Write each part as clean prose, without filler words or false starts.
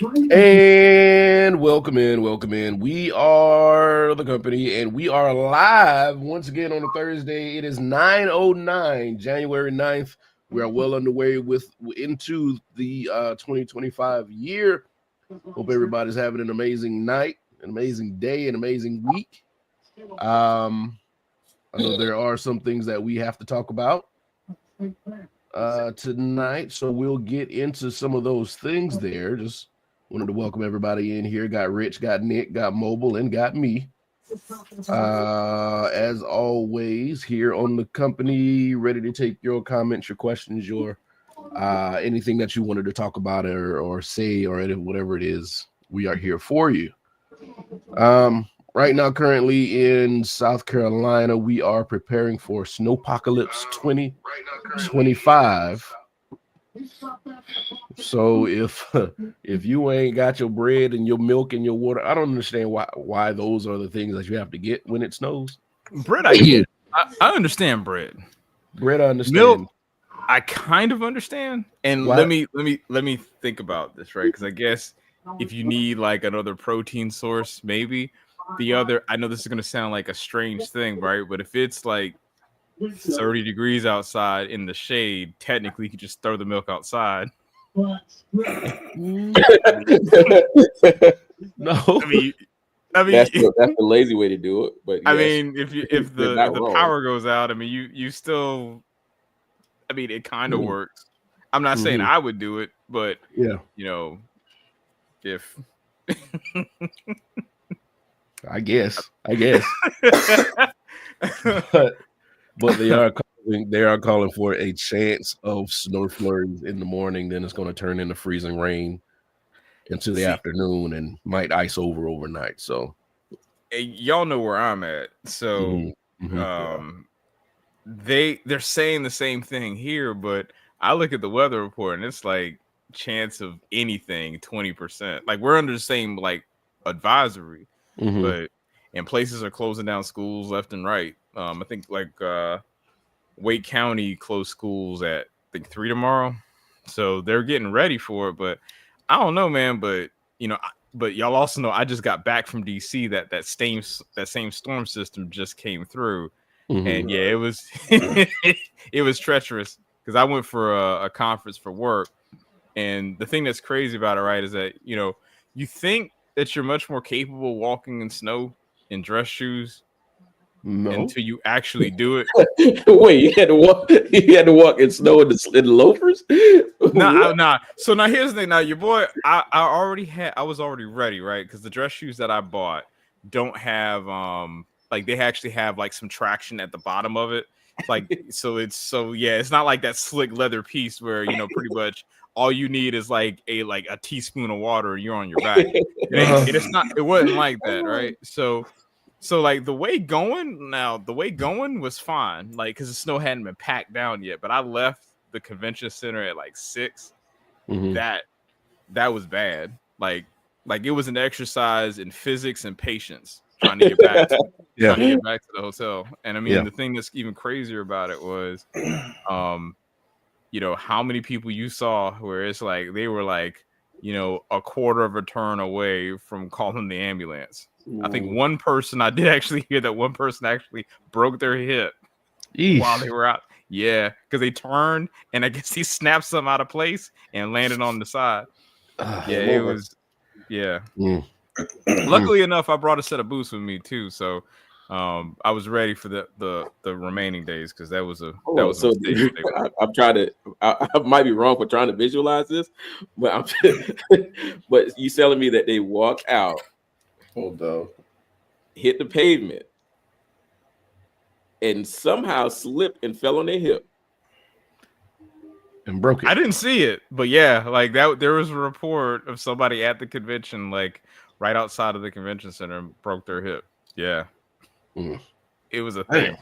And welcome in. We are the company, and we are live once again on a Thursday. It is 9:09, January 9th. We are well underway into the 2025 year. Hope everybody's having an amazing night, an amazing day, an amazing week. I know there are some things that we have to talk about tonight, so we'll get into some of those things there. Just wanted to welcome everybody in here. Got Rich, got Nick, got Mobile, and got me. As always, here on the company, ready to take your comments, your questions, your anything that you wanted to talk about or say or whatever it is. We are here for you. Right now, currently in South Carolina, we are preparing for SNOWPOCALYPSE 2025. So if you ain't got your bread and your milk and your water, I don't understand why those are the things that you have to get when it snows. Bread, I get. I understand bread. Bread, I understand. Milk, I kind of understand. And Why? let me think about this, right? Because I guess if you need like another protein source, maybe the other. I know this is going to sound like a strange thing, right? But if it's like 30 degrees outside in the shade, technically you could just throw the milk outside. No. I mean, that's the lazy way to do it. But I yes, mean, if the power goes out, I mean, you still. I mean, it kind of works. I'm not saying I would do it, but yeah, you know, if I guess, but they are calling for a chance of snow flurries in the morning. Then it's going to turn into freezing rain into the afternoon and might ice over overnight. So y'all know where I'm at. So they're saying the same thing here, but I look at the weather report and it's like chance of anything 20%. Like we're under the same like advisory, but and places are closing down schools left and right. I think like Wake County closed schools at I think 3 tomorrow, so they're getting ready for it. But I don't know, man. But but y'all also know I just got back from DC. That same storm system just came through, and yeah, it was it was treacherous because I went for a conference for work, and the thing that's crazy about it, right, is that you think that you're much more capable walking in snow in dress shoes. No. Until you actually do it. Wait, you had to walk. You had to walk in snow in the loafers. Nah. So now here's the thing. Now your boy, I was already ready, right? Because the dress shoes that I bought don't have like they actually have like some traction at the bottom of it. Like it's not like that slick leather piece where pretty much all you need is like a teaspoon of water and you're on your back. It wasn't like that, right? So like the way going was fine, like because the snow hadn't been packed down yet. But I left the convention center at like 6. That was bad. Like it was an exercise in physics and patience trying to get back to the hotel. And I mean the thing that's even crazier about it was, how many people you saw where it's like they were like a quarter of a turn away from calling the ambulance. I think one person, I did actually hear that one person actually broke their hip while they were out. Yeah, because they turned and I guess he snapped some out of place and landed on the side. It was. Luckily enough, I brought a set of boots with me too, so I was ready for the remaining days because that was a mistake. I'm trying to. I might be wrong for trying to visualize this, but but you telling me that they walk out. Hold on. Hit the pavement and somehow slipped and fell on their hip and broke it. I didn't see it, but yeah, like that. There was a report of somebody at the convention, like right outside of the convention center, and broke their hip. Yeah, it was a thing.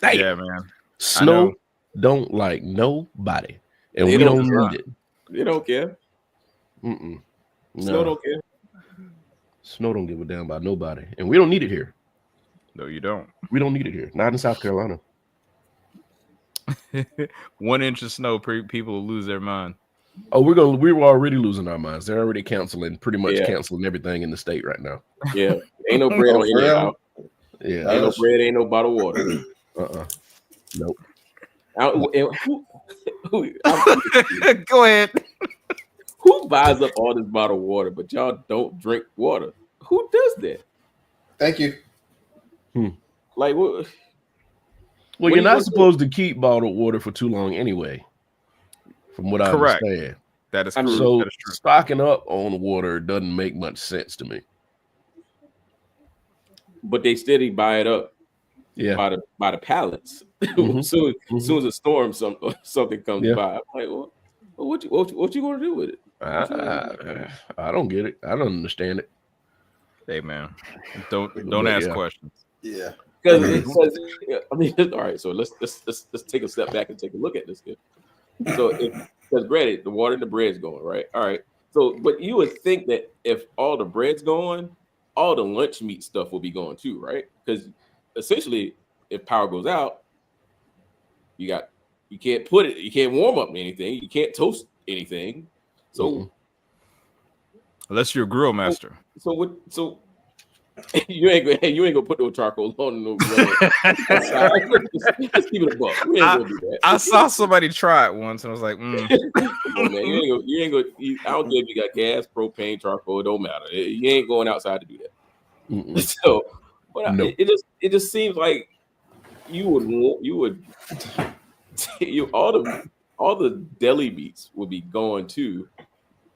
Damn. Yeah, man. Snow don't like nobody, and we don't need it. They don't care. No. Snow don't care. Snow don't give a damn about nobody, and we don't need it here. No, you don't. We don't need it here. Not in South Carolina. 1 inch of snow, people will lose their mind. Oh, we were already losing our minds. They're already pretty much Yeah. canceling everything in the state right now. Yeah, ain't no bread Oh, on for any real? house. Yeah. Ain't no bread, ain't no bottled water. Nope. Go ahead. Who buys up all this bottled water, but y'all don't drink water? Who does that? Thank you. Like, what? Well, you're not supposed to keep bottled water for too long anyway, from what I Correct. understand. That is I mean, true. So That is true. stocking up on water doesn't make much sense to me. But they steady buy it up. Yeah. By the pallets. Mhm. soon as a storm, something comes Yeah. by. I'm like, well, what you gonna do with it? I don't get it. I don't understand it. Hey man, don't ask questions. Yeah. Because I mean, all right. So let's take a step back and take a look at this. So because granted, the water and the bread's going right. All right. So, but you would think that if all the bread's going, all the lunch meat stuff will be going too, right? Because essentially, if power goes out, you can't warm up anything, you can't toast anything. So unless you're a grill master. So you ain't gonna put no charcoal on no grill. Just keep it a buck. We ain't gonna do that. I saw somebody try it once and I was like, Come on, man, you ain't gonna. I don't care if you got gas, propane, charcoal. It don't matter. You ain't going outside to do that. So, but No. it just seems like you would all the deli meats would be going too,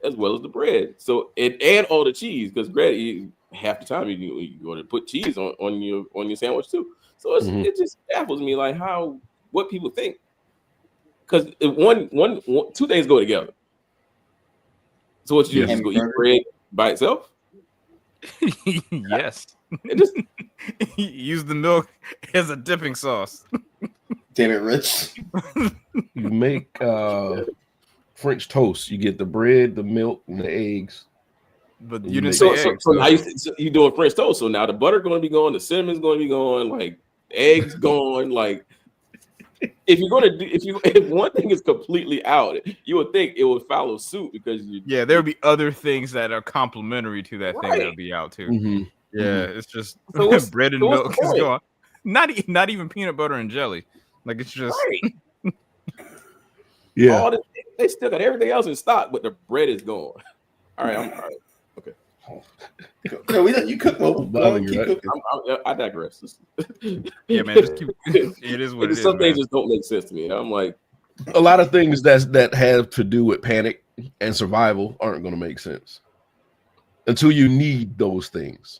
as well as the bread. So and all the cheese, because bread half the time you going to put cheese on your sandwich too. So it just baffles me like what people think, because two things go together. So what you just go eat bread by itself? yes. It just use the milk as a dipping sauce. Damn it, Rich. You make French toast. You get the bread, the milk, and the eggs. But you didn't say eggs. So now you doing French toast. So now the butter going to be gone, the cinnamon's going to be gone, like eggs gone. Like if one thing is completely out, you would think it would follow suit because there would be other things that are complementary to that thing that would be out too. It's just bread and milk is gone. Not even peanut butter and jelly. Like it's just they still got everything else in stock, but the bread is gone. All right. Okay. No, we let you cook. I digress. Yeah, man. Just it is what it is. Some things just don't make sense to me. I'm like, a lot of things that have to do with panic and survival aren't going to make sense until you need those things.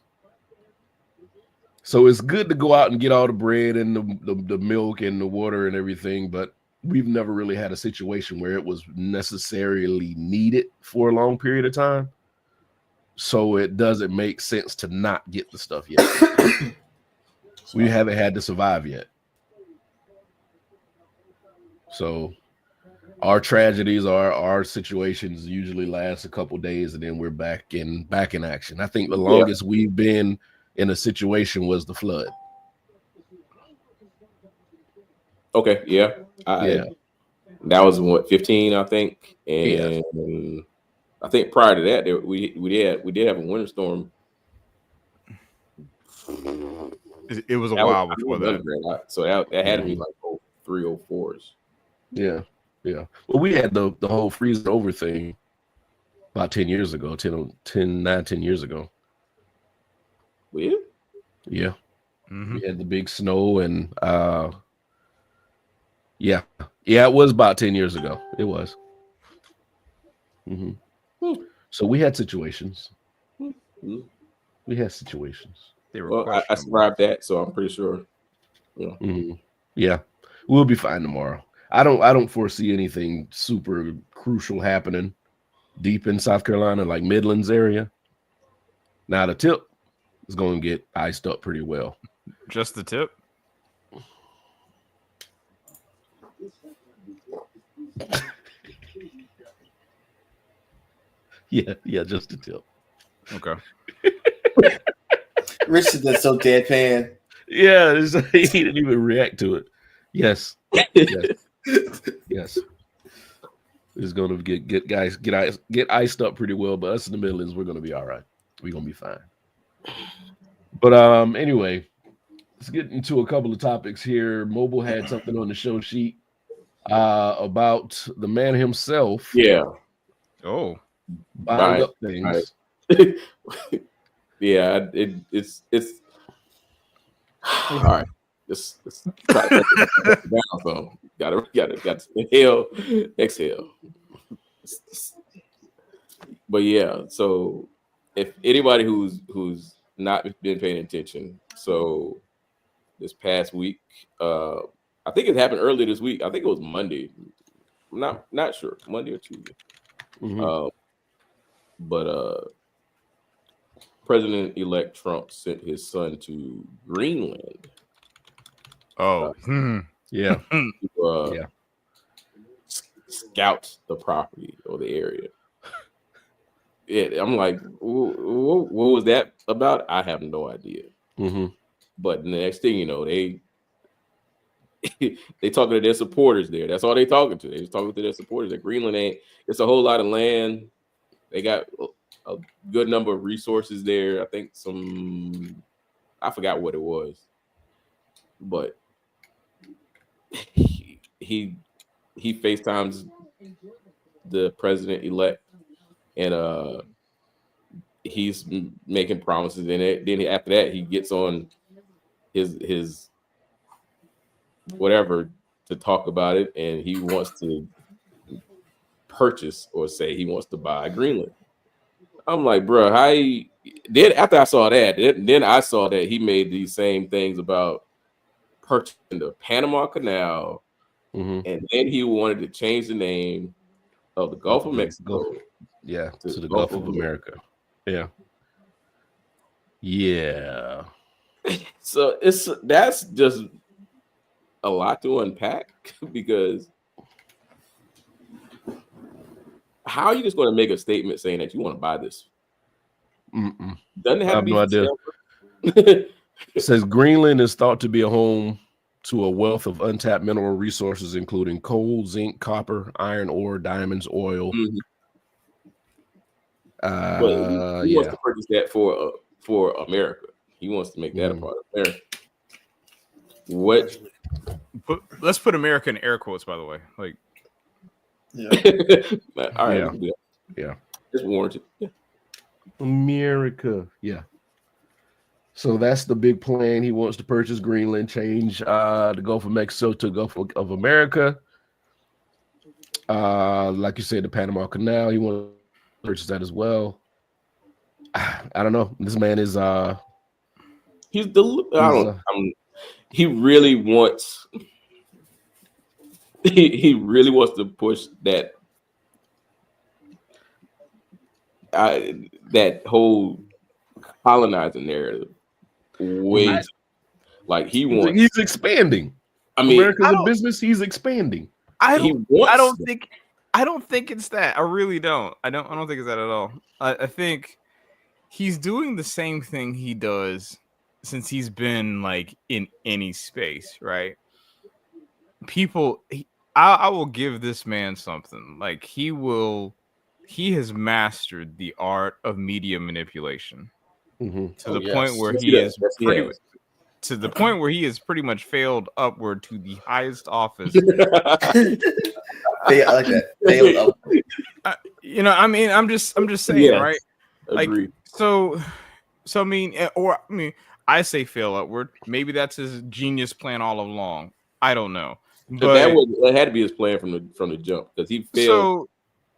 So it's good to go out and get all the bread and the milk and the water and everything, but we've never really had a situation where it was necessarily needed for a long period of time. So it doesn't make sense to not get the stuff yet. We haven't had to survive yet. So our tragedies, our situations usually last a couple days and then we're back in action. I think the longest we've been in a situation was the flood. Okay, yeah. That was 15, I think, and I think prior to that, we did have a winter storm. It was a while before that. So that had to be like 03, 04s. Yeah. Well, we had the whole freeze over thing about 10 years ago, 10 years ago. Really? Yeah. We had the big snow and it was about 10 years ago. It was. So we had situations. We had situations. Well, I survived that, so I'm pretty sure. Yeah, we'll be fine tomorrow. I don't foresee anything super crucial happening deep in South Carolina, like Midlands area. Now the tip is going to get iced up pretty well. Just the tip? Yeah, just the tip. Okay. Rich is so deadpan. Yeah, he didn't even react to it. Yes. It's gonna get iced up pretty well, but us in the Midlands, we're gonna be all right. We're gonna be fine. But anyway, let's get into a couple of topics here. Mobile had something on the show sheet about the man himself. Yeah. Oh, buying Right. up things. Right. Yeah, it's all right. Let's try to cut it down some. Gotta inhale, exhale. But yeah, so if anybody who's not been paying attention, so this past week, I think it happened earlier this week. I think it was Monday. I'm not sure, Monday or Tuesday. Mhm. But President-elect Trump sent his son to Greenland. oh, Yeah. To, Yeah. scout the property or the area. Yeah, I'm like, what was that about? I have no idea. hmm But the next thing you know, they talking to their supporters there. That's all they talking to. They just talking to their supporters. That Greenland ain't. It's a whole lot of land. They got a good number of resources there. I think I forgot what it was, but he FaceTimes the president-elect, and he's making promises. And then after that, he gets on his whatever to talk about it, and he wants to purchase or say he wants to buy Greenland. I'm like, bro, then after I saw that, then I saw that he made these same things about purchasing the Panama Canal, hmm and then he wanted to change the name of the Gulf of Mexico to the Gulf of America. Yeah. Yeah. So that's just a lot to unpack because how are you just going to make a statement saying that you want to buy this? Mm-mm. Doesn't it I have have to be no for idea. sale? It says Greenland is thought to be a home to a wealth of untapped mineral resources, including coal, zinc, copper, iron ore, diamonds, oil. Mhm. But he wants Yeah. to purchase that for America. He wants to make that a part of America. What? let's put America in air quotes. By the way, like, All right, Yeah. we can do that. Yeah. It's warranted. Yeah. America. Yeah. So that's the big plan. He wants to purchase Greenland, change the Gulf of Mexico to Gulf of America. Like you said, the Panama Canal. He wants to purchase that as well. I don't know. This man is He's he really wants he really wants to push that that whole colonizing narrative way like he wants. he's expanding. I mean, America's a business. He's expanding. I he don't wants. I don't think it's that. I really don't. I don't think it's that at all. I think he's doing the same thing he does since he's been like in any space, right? I will give this man something. Like he has mastered the art of media manipulation to the point where he is to the point where he has pretty much failed upward to the highest office. I like that. Failed upward. I mean, I'm just saying, Yes. right? Agreed. Like, so I mean, I say fail upward. Maybe that's his genius plan all along. I don't know, but that had to be his plan from the jump because he failed.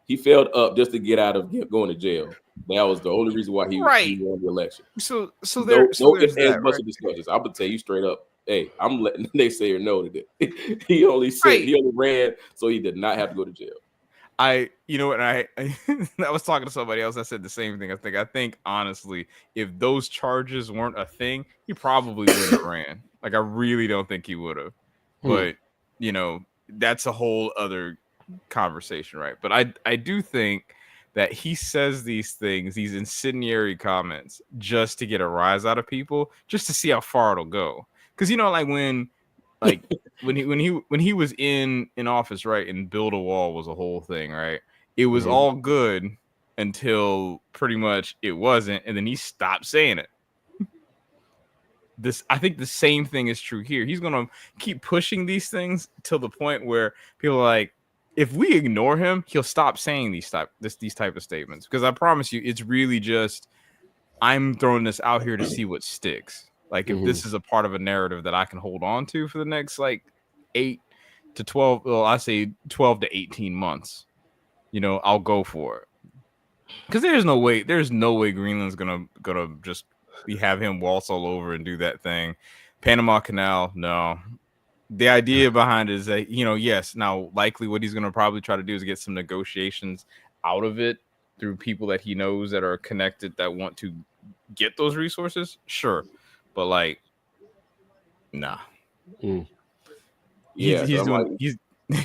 He failed up just to get out of going to jail. That was the only reason why he won the election. So no there's that, bunch of discussions. I'm gonna tell you straight up. Hey, I'm letting the naysayer know that he only ran so he did not have to go to jail. I was talking to somebody else. I said the same thing. I think honestly, if those charges weren't a thing, he probably wouldn't have ran. Like I really don't think he would have. But that's a whole other conversation, right? But I do think that he says these things, these incendiary comments, just to get a rise out of people, just to see how far it'll go. Because like when like when he was in office, right? And build a wall was a whole thing, right? It was all good until pretty much it wasn't, and then he stopped saying it. I think the same thing is true here. He's gonna keep pushing these things till the point where people are like, if we ignore him, he'll stop saying these type of statements. Because I promise you, it's really just I'm throwing this out here to see what sticks. Like if this is a part of a narrative that I can hold on to for the next like 8 to 12, well, I say 12 to 18 months, I'll go for it. Because there's no way Greenland's gonna just have him waltz all over and do that thing. Panama Canal, no. The idea behind it is that, yes, now likely what he's going to probably try to do is get some negotiations out of it through people that he knows that are connected that want to get those resources. Sure. But like, nah. Yeah. He's doing,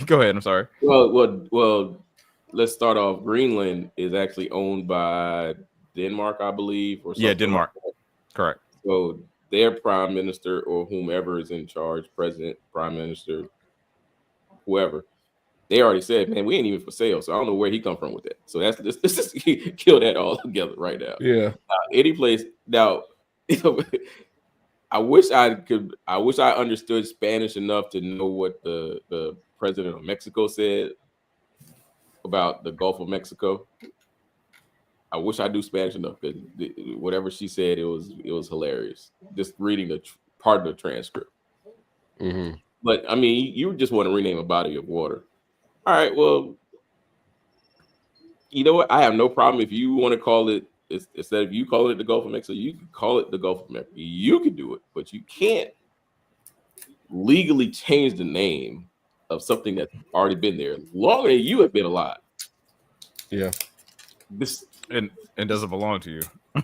go ahead. I'm sorry. Well, let's start off. Greenland is actually owned by Denmark, I believe. Or something. Yeah, Denmark. Like correct. So their prime minister or whomever is in charge, president, prime minister, whoever, they already said, man, we ain't even for sale. So I don't know where he come from with that. So let's just kill that all together right now. Yeah. Any place now. I wish I understood Spanish enough to know what the president of Mexico said about the Gulf of Mexico. I wish I do Spanish enough because whatever she said, it was hilarious. Just reading the part of the transcript. But I mean, you just want to rename a body of water. All right, well, you know what? I have no problem if you want to call it instead of you calling it the Gulf of Mexico, you can call it the Gulf of Mexico. You can do it, but you can't legally change the name of something that's already been there longer than you have been alive. Yeah. This and doesn't belong to you.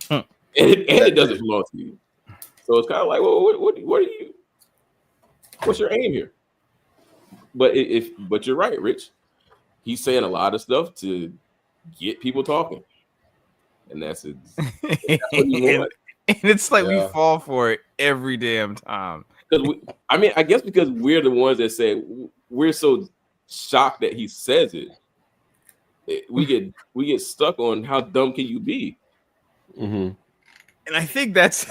and it doesn't belong to you. So it's kind of like, well, what are you? What's your aim here? But you're right, Rich. He's saying a lot of stuff to get people talking, and that's what you want. And it's like we fall for it every damn time. Because I guess because we're the ones that say we're so shocked that he says it. We get stuck on how dumb can you be. And I think that's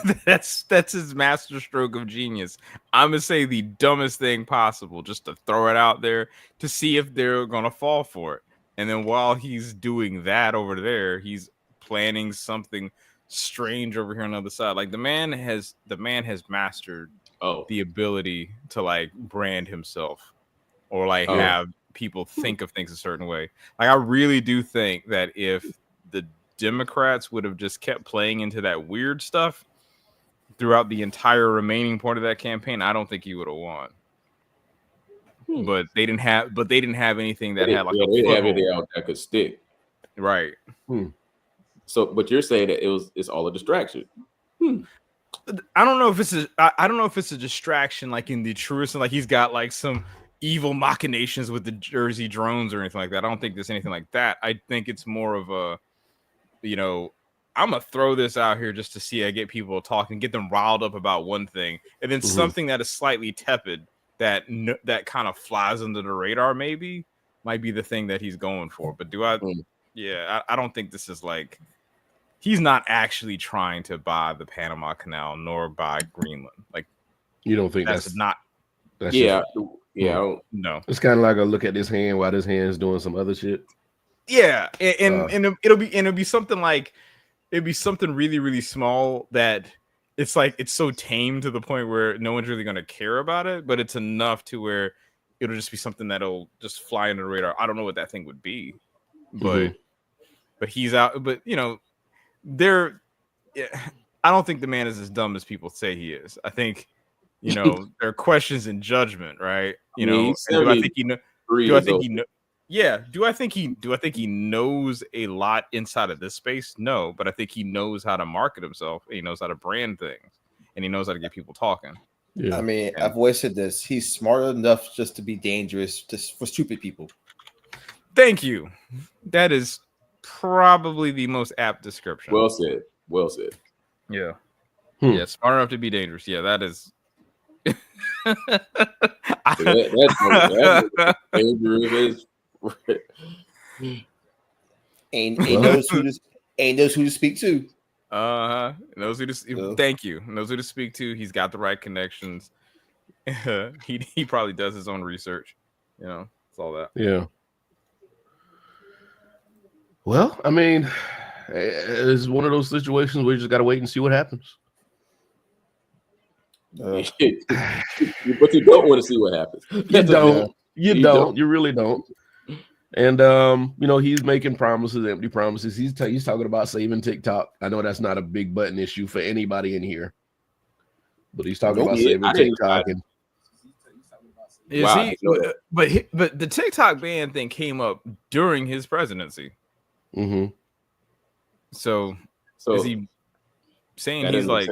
his master stroke of genius. I'm gonna say the dumbest thing possible, just to throw it out there to see if they're gonna fall for it. And then while he's doing that over there, he's planning something strange over here on the other side. Like the man has mastered the ability to like brand himself or like have people think of things a certain way. Like I really do think that if the Democrats would have just kept playing into that weird stuff throughout the entire remaining part of that campaign, I don't think he would have won. But they didn't have anything that had like they didn't have anything out that could stick. Right. So, but you're saying that it's all a distraction. I don't know if it's a distraction, like in the truest, like he's got like some evil machinations with the Jersey drones or anything like that. I don't think there's anything like that. I think it's more of a, I'm gonna throw this out here just to see I get people talking, get them riled up about one thing, and then something that is slightly tepid that kind of flies under the radar maybe might be the thing that he's going for. But I don't think this is like he's not actually trying to buy the Panama Canal nor buy Greenland. Like you don't think that's not. That's no. It's kind of like a look at this hand while this hand's doing some other shit. Yeah, and it'll be something like it'd be something really really small that it's like it's so tame to the point where no one's really gonna care about it, but it's enough to where it'll just be something that'll just fly under the radar. I don't know what that thing would be, but he's out. But I don't think the man is as dumb as people say he is. I think. There are questions in judgment, right? Do I think he knows a lot inside of this space? No, but I think he knows how to market himself. He knows how to brand things, and he knows how to get people talking. Yeah. I mean, I've always said this: he's smart enough just to be dangerous, just for stupid people. Thank you. That is probably the most apt description. Well said. Well said. Yeah. Yeah. Smart enough to be dangerous. Yeah, that is. That's dangerous. Ain't knows who to speak to. Knows who to. Thank you. Knows who to speak to. He's got the right connections. he probably does his own research. You know, it's all that. Yeah. Well, I mean, it's one of those situations where you just got to wait and see what happens. But you don't want to see what happens. You don't. You really don't. And you know, he's making promises, empty promises. He's talking about saving TikTok. I know that's not a big button issue for anybody in here, but he's talking about saving TikTok. And but the TikTok ban thing came up during his presidency. Mm-hmm. So is he saying he's like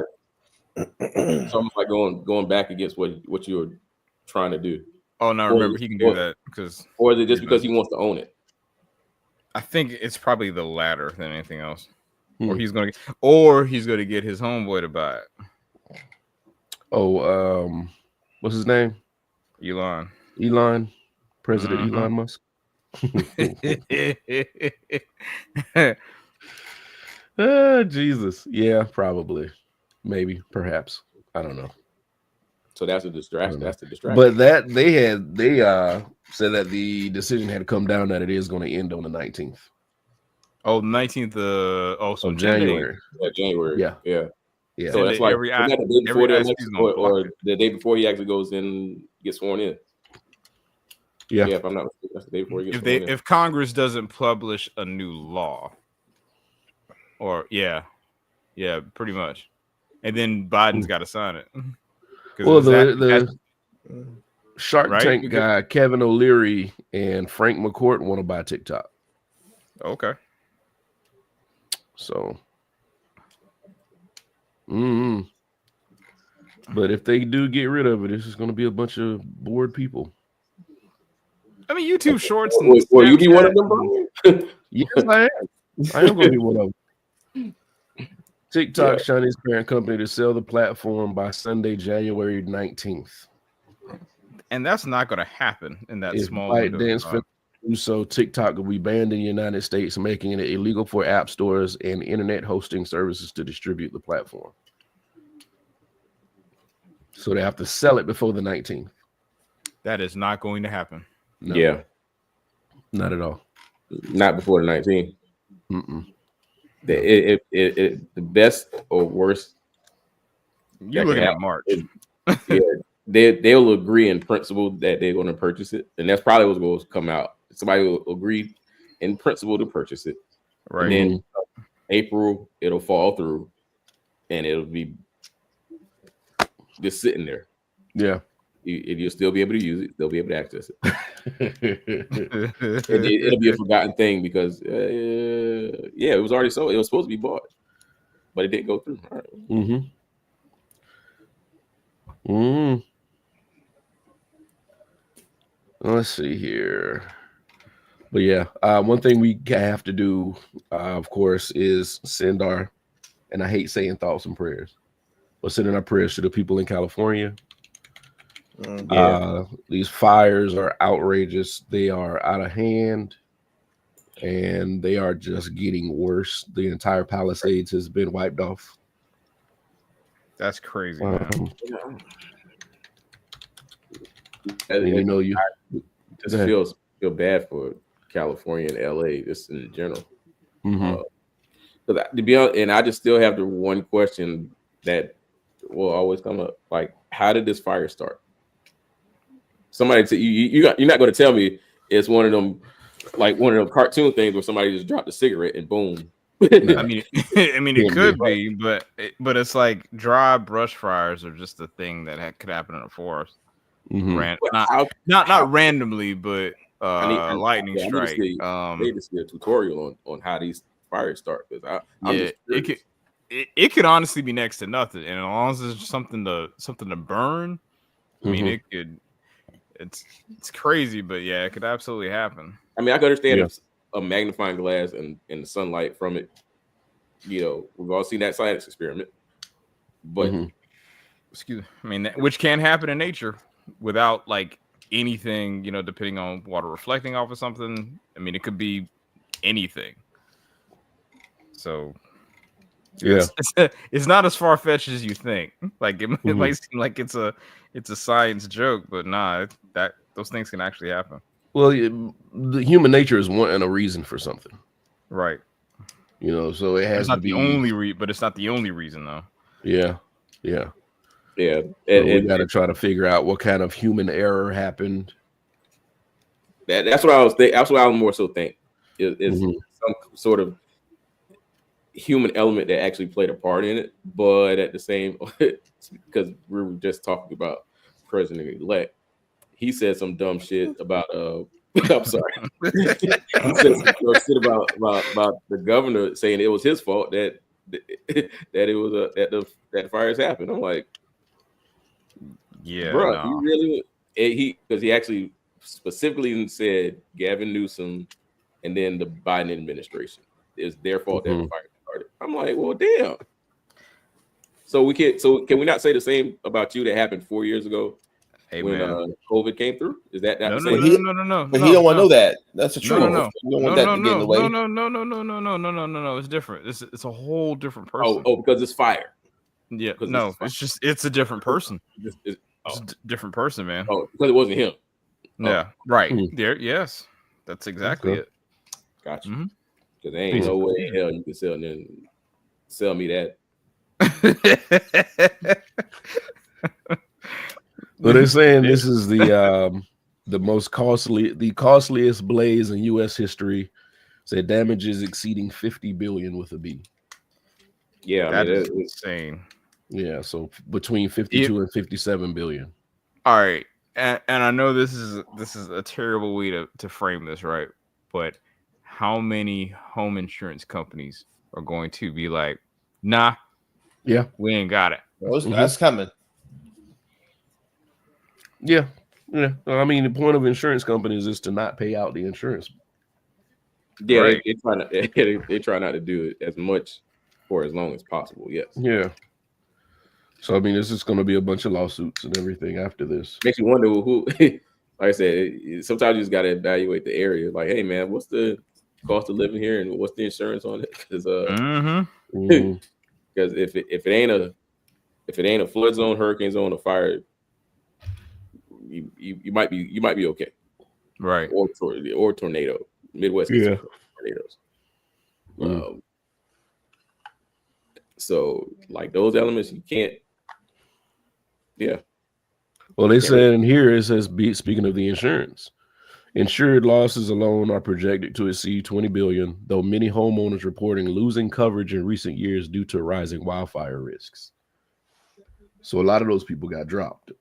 something like going back against what you were trying to do? Oh no, remember he can do that or is it just because he wants to own it? I think it's probably the latter than anything else. Or he's gonna get his homeboy to buy it. Oh, what's his name? Elon, President Elon Musk. Jesus. Yeah, probably. Maybe, perhaps. I don't know. So that's a distraction. That's the distraction. But that they said that the decision had come down that it is going to end on the 19th. Oh, 19th. So January. Yeah, January. Yeah. So that's like the day before the election, or the day before he actually goes in and gets sworn in. Yeah. If I'm not mistaken, that's the day before he gets sworn in. If Congress doesn't publish a new law, or pretty much, and then Biden's got to sign it. Well, the Shark Tank guy, Kevin O'Leary and Frank McCourt want to buy TikTok. Okay. So, but if they do get rid of it, it's just going to be a bunch of bored people. I mean, YouTube Shorts. Will you be one of them, Brian? Yes, I am. I am going to be one of them. TikTok's Chinese parent company to sell the platform by Sunday, January 19th. And that's not going to happen in that small window. So TikTok will be banned in the United States, making it illegal for app stores and internet hosting services to distribute the platform. So they have to sell it before the 19th. That is not going to happen. No. Yeah. Not at all. Not before the 19th. The best or worst. You're looking at March. They'll agree in principle that they're going to purchase it, and that's probably what's going to come out. Somebody will agree in principle to purchase it, right? And then April it'll fall through, and it'll be just sitting there. Yeah, you'll still be able to use it. They'll be able to access it. It'll be a forgotten thing because it was already sold. It was supposed to be bought, but it didn't go through. All right. Let's see here. But yeah, one thing we have to do, of course, is send our, and I hate saying thoughts and prayers, but sending our prayers to the people in California. These fires are outrageous. They are out of hand, and they are just getting worse. The entire Palisades has been wiped off. That's crazy, man. You just feel bad for California and LA, just in general. To be honest, and I just still have the one question that will always come up: like, how did this fire start? Somebody, you're not going to tell me it's one of them cartoon things where somebody just dropped a cigarette and boom. I mean, it could be, but it's like dry brush fires are just a thing that could happen in a forest. Not randomly, but lightning strike. They just see a tutorial on how these fires start. Because it could honestly be next to nothing, and as long as there's something to burn, I mean, it could. It's crazy, but yeah, it could absolutely happen. I mean, I can understand if a magnifying glass and the sunlight from it. We've all seen that science experiment, but I mean, which can happen in nature without like anything, depending on water reflecting off of something. I mean, it could be anything. So Yeah. it's not as far fetched as you think. Like it might seem like it's a science joke, but nah, those things can actually happen. Well, the human nature is wanting a reason for something, right? So it has it's not to be the only but it's not the only reason though. Yeah. And we got to try to figure out what kind of human error happened. That's what I was thinking. That's what I was more so think is some sort of human element that actually played a part in it, but at the same, because we were just talking about President-elect, he said some dumb shit about I'm sorry. He said some dumb shit about the governor saying it was his fault that it was that fires happened. I'm like, yeah, bro, no. you really because he actually specifically said Gavin Newsom and then the Biden administration is their fault that the fire started. I'm like, well, damn. So can we not say the same about you that happened 4 years ago? Hey, when COVID came through? Is that not the same? No. But he don't want to know that. That's the truth. No. You don't want that to get in the way. No. It's different. It's a whole different person. Oh, because it's fire. Yeah. No, it's a different person. It's a different person, man. Oh, because it wasn't him. Yeah. Right. There. Yes. That's exactly it. Gotcha. Because there ain't no way in hell you can sell me that. But they're saying this is the costliest blaze in U.S. history. Said damages exceeding 50 billion with a B. Yeah, that is insane. Yeah, so between 52 and 57 billion. All right, and I know this is a terrible way to frame this, right? But how many home insurance companies are going to be like, nah, yeah, we ain't got it. That's coming. Yeah. I mean, the point of insurance companies is to not pay out the insurance. Yeah, right. they try not to do it as much for as long as possible. Yes. Yeah. So I mean, this is going to be a bunch of lawsuits and everything after this. Makes you wonder who. Like I said, sometimes you just got to evaluate the area. Like, hey, man, what's the cost of living here, and what's the insurance on it? Because because if it ain't a flood zone, hurricane zone, or fire, you might be okay, right? Or tornado. Midwest gets tornadoes. So like those elements, you can't. Yeah. Well, they said in here it says, speaking of the insurance, insured losses alone are projected to exceed 20 billion, though many homeowners reporting losing coverage in recent years due to rising wildfire risks. So a lot of those people got dropped.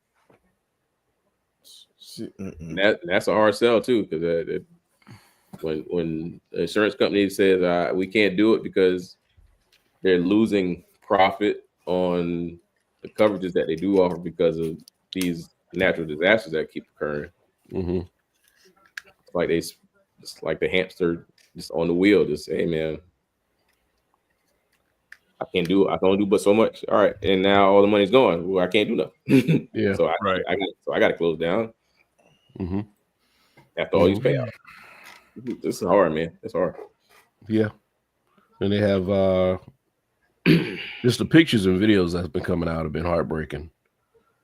That's a hard sell too, because when the insurance company says we can't do it because they're losing profit on the coverages that they do offer because of these natural disasters that keep occurring. It's like the hamster just on the wheel, just hey man, I can only do but so much. All right, and now all the money's gone. Well, I can't do nothing. Yeah. So I got to close down. After all these payouts. This is hard, man. It's hard. Yeah. And they have just the pictures and videos that's been coming out have been heartbreaking.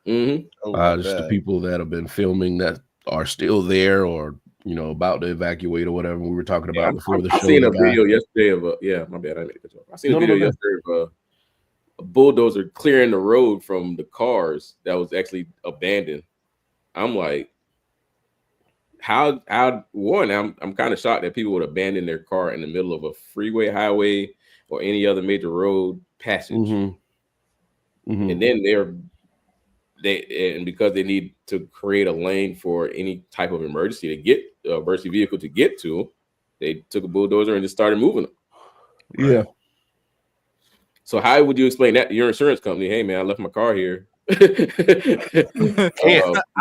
Just the people that have been filming that are still there or about to evacuate or whatever we were talking about before the show. I seen a video yesterday of my bad. I seen a video yesterday of a bulldozer clearing the road from the cars that was actually abandoned. I'm like, how one, I'm kind of shocked that people would abandon their car in the middle of a freeway, highway, or any other major road passage. And then because they need to create a lane for any type of emergency to get emergency vehicle to get to, they took a bulldozer and just started moving them. Right? Yeah. So how would you explain that to your insurance company? Hey man, I left my car here. I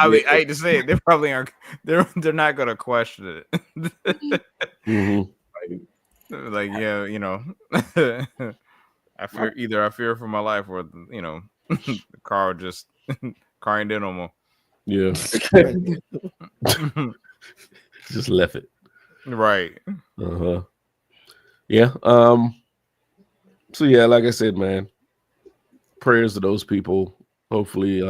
mean, I hate to say it, they probably aren't. They're not going to question it. Like, yeah, I fear for my life, or The car just car ain't there no more. Yeah. Just left it. Right. Uh-huh. Yeah. So yeah, like I said, man, prayers to those people. Hopefully,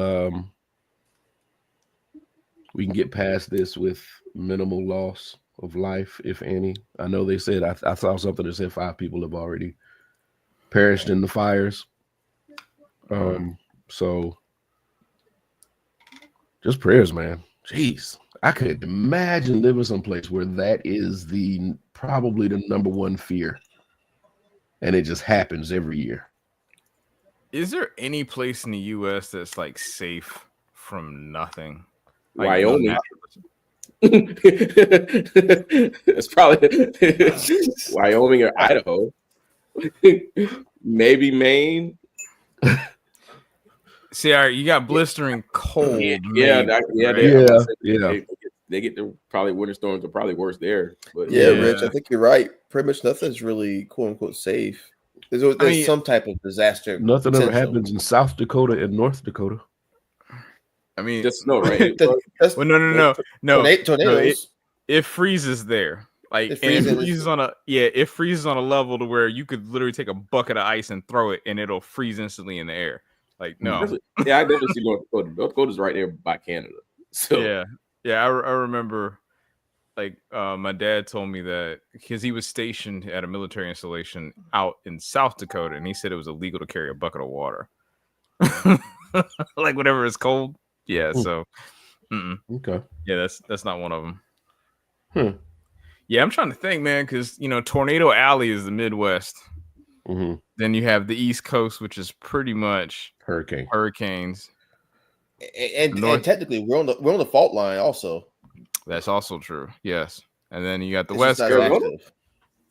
we can get past this with minimal loss of life, if any. I know they said I saw something that said 5 people have already perished in the fires. So just prayers, man. Jeez. I could imagine living someplace where that is probably the number one fear. And it just happens every year. Is there any place in the US that's like safe from nothing? Like, Wyoming. It's probably Wyoming or Idaho. Maybe Maine. See, you got blistering cold. Yeah. Maybe, They get the probably winter storms are probably worse there. But yeah, Rich, I think you're right. Pretty much nothing's really quote unquote safe. There's some type of disaster. Nothing ever happens in South Dakota and North Dakota. I mean, just snow, right? Well, no. Tornadoes. It freezes there. Like it freezes on a level to where you could literally take a bucket of ice and throw it, and it'll freeze instantly in the air. Like no, yeah, I never see North Dakota. North Dakota's right there by Canada. So yeah. I remember, like my dad told me that because he was stationed at a military installation out in South Dakota, and he said it was illegal to carry a bucket of water, like whatever is cold. Yeah, so okay, yeah, that's not one of them. Yeah, I'm trying to think, man, because Tornado Alley is the Midwest. Then you have the East Coast, which is pretty much hurricanes. And technically, we're on the fault line also. That's also true. Yes, and then you got the West Coast.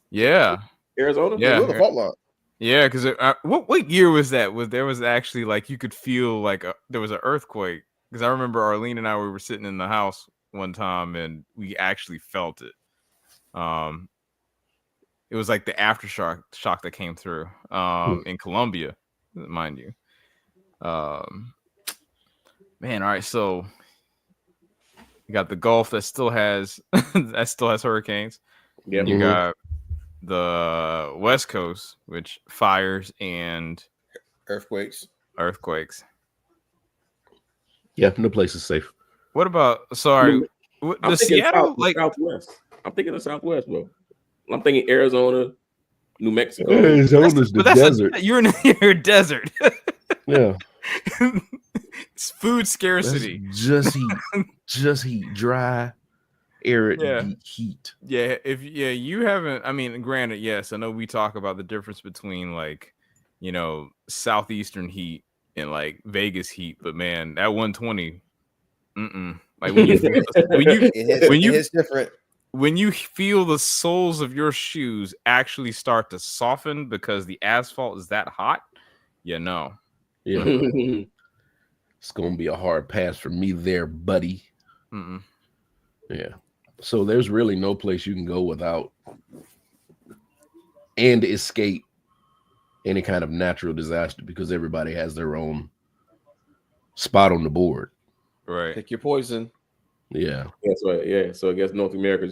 Yeah, Arizona. Yeah, we're on the fault line. Yeah, because what year was that? There was actually like you could feel like there was an earthquake. Because I remember Arlene and I we were sitting in the house one time and we actually felt it. It was like the aftershock that came through in Colombia, mind you. Man, all right, so you got the Gulf that still has hurricanes. Yeah, you got the West Coast, which fires and earthquakes. Yeah, no place is safe. What about the Seattle? Southwest. I'm thinking the Southwest, bro. I'm thinking Arizona, New Mexico. Arizona's the desert. You're in a desert. Yeah. It's food scarcity. That's just heat, dry, arid heat. Yeah, you haven't. I mean, granted, yes, I know we talk about the difference between like, southeastern heat and like Vegas heat, but man, that 120, like it's different. When you feel the soles of your shoes actually start to soften because the asphalt is that hot, Yeah. It's gonna be a hard pass for me there, buddy. Yeah. So there's really no place you can go without and escape any kind of natural disaster because everybody has their own spot on the board. Right. Pick your poison. Yeah. That's right. Yeah. So I guess North America